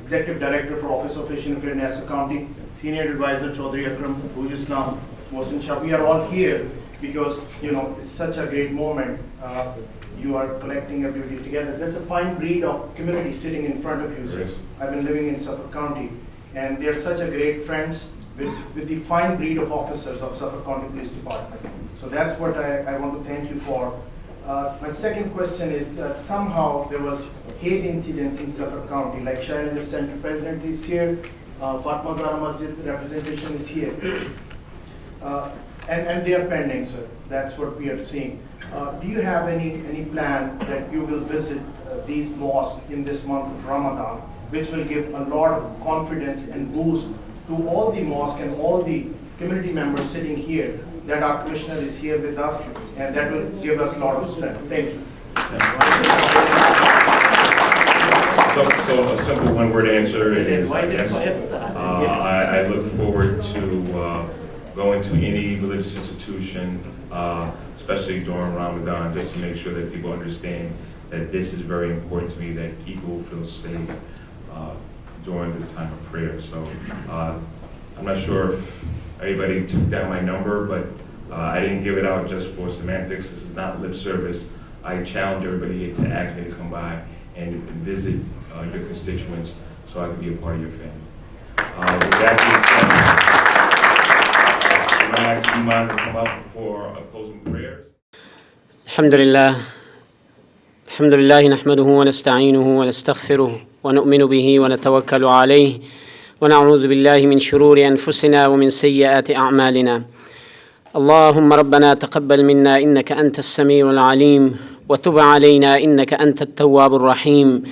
Executive Director for Office of Asian Affairs Nassau County, Senior Advisor Chaudhry Akram, Bhuj Islam, Mohsin Shah, we are all here because it's such a great moment. You are collecting everybody together. There's a fine breed of community sitting in front of you. Yes. I've been living in Suffolk County, and they're such a great friends with the fine breed of officers of Suffolk County Police Department. So that's what I want to thank you for. My second question is that somehow there was hate incidents in Suffolk County, like Shahid Center President is here, Fatma Zahra Masjid representation is here. And they are pending, sir. That's what we are seeing. Do you have any plan that you will visit these mosques in this month of Ramadan, which will give a lot of confidence and boost to all the mosques and all the community members sitting here, that our commissioner is here with us, and that will give us a lot of strength. Thank you. So a simple one-word answer is yes. I look forward to going to any religious institution, especially during Ramadan, just to make sure that people understand that this is very important to me, that people feel safe during this time of prayer. So I'm not sure if everybody took down my number, but I didn't give it out just for semantics. This is not lip service. I challenge everybody to ask me to come by and visit your constituents so I can be a part of your family. With that being said, I'm going to ask Iman to come up for closing prayers. الحمد لله نحمده ونستعينه ونستغفره ونؤمن به ونتوكل عليه ونعوذ بالله من شرور أنفسنا ومن سيئات أعمالنا. اللهم ربنا تقبل منا إنك أنت السميع العليم وتب علينا إنك أنت التواب الرحيم.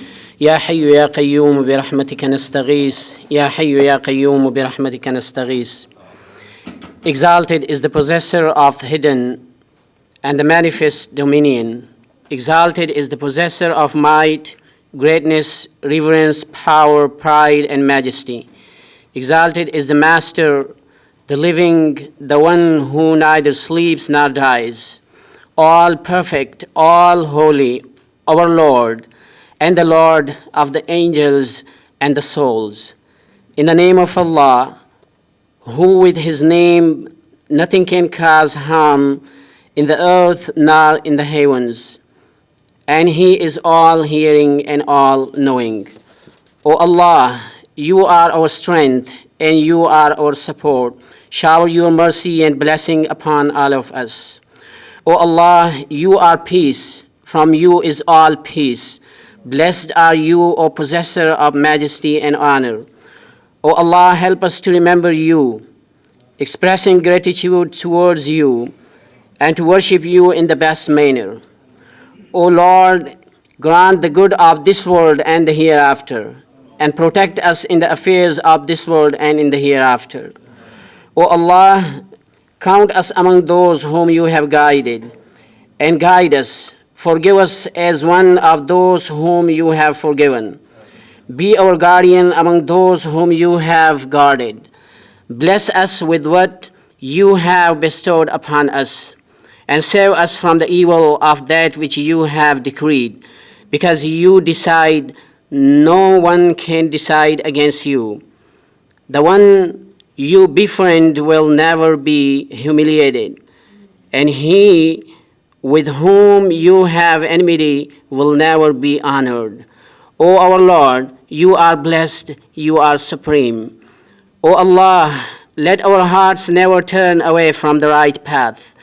يا حي يا قيوم برحمتك نستغيث. يا حي يا قيوم برحمتك نستغيث. Exalted is the possessor of hidden and the manifest dominion. Exalted is the possessor of might, greatness, reverence, power, pride, and majesty. Exalted is the master, the living, the one who neither sleeps nor dies. All perfect, all holy, our Lord, and the Lord of the angels and the souls. In the name of Allah, who with his name nothing can cause harm in the earth nor in the heavens, and he is all hearing and all knowing. O Allah, you are our strength and you are our support. Shower your mercy and blessing upon all of us. O Allah, you are peace. From you is all peace. Blessed are you, O possessor of majesty and honor. O Allah, help us to remember you, expressing gratitude towards you, and to worship you in the best manner. O Lord, grant the good of this world and the hereafter, and protect us in the affairs of this world and in the hereafter. O Allah, count us among those whom you have guided, and guide us. Forgive us as one of those whom you have forgiven. Be our guardian among those whom you have guarded. Bless us with what you have bestowed upon us, and save us from the evil of that which you have decreed, because you decide, no one can decide against you. The one you befriend will never be humiliated, and he with whom you have enmity will never be honored. O our Lord, you are blessed, you are supreme. O Allah, let our hearts never turn away from the right path,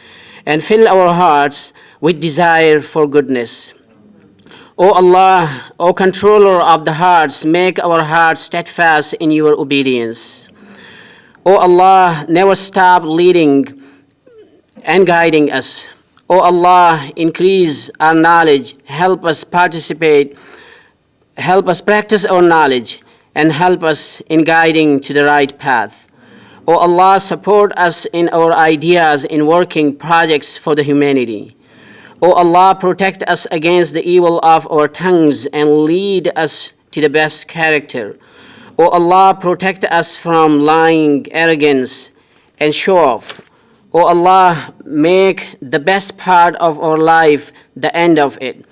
and fill our hearts with desire for goodness. O Allah, O controller of the hearts, make our hearts steadfast in your obedience. O Allah, never stop leading and guiding us. O Allah, increase our knowledge, help us practice our knowledge, and help us in guiding to the right path. O Allah, support us in our ideas in working projects for the humanity. O Allah, protect us against the evil of our tongues and lead us to the best character. O Allah, protect us from lying, arrogance, and show-off. O Allah, make the best part of our life the end of it,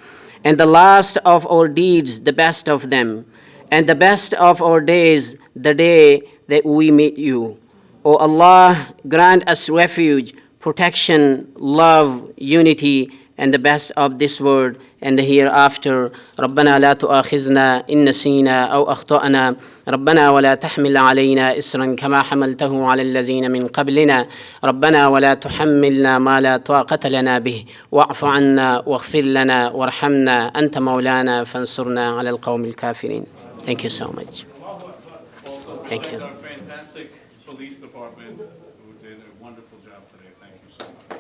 and the last of our deeds the best of them, and the best of our days the day that we meet you. O Allah, grant us refuge, protection, love, unity, and the best of this world and the hereafter. ربنا لا تؤاخذنا إن نسينا أو أخطأنا ربنا ولا تحمل علينا إصرا كما حملته على الذين من قبلنا ربنا ولا تحملنا ما لا طاقة لنا به واعف عنا واغفر لنا وارحمنا أنت مولانا فانصرنا على القوم الكافرين. Thank you so much. Thank you. Our fantastic police department who did a wonderful job today. Thank you so much.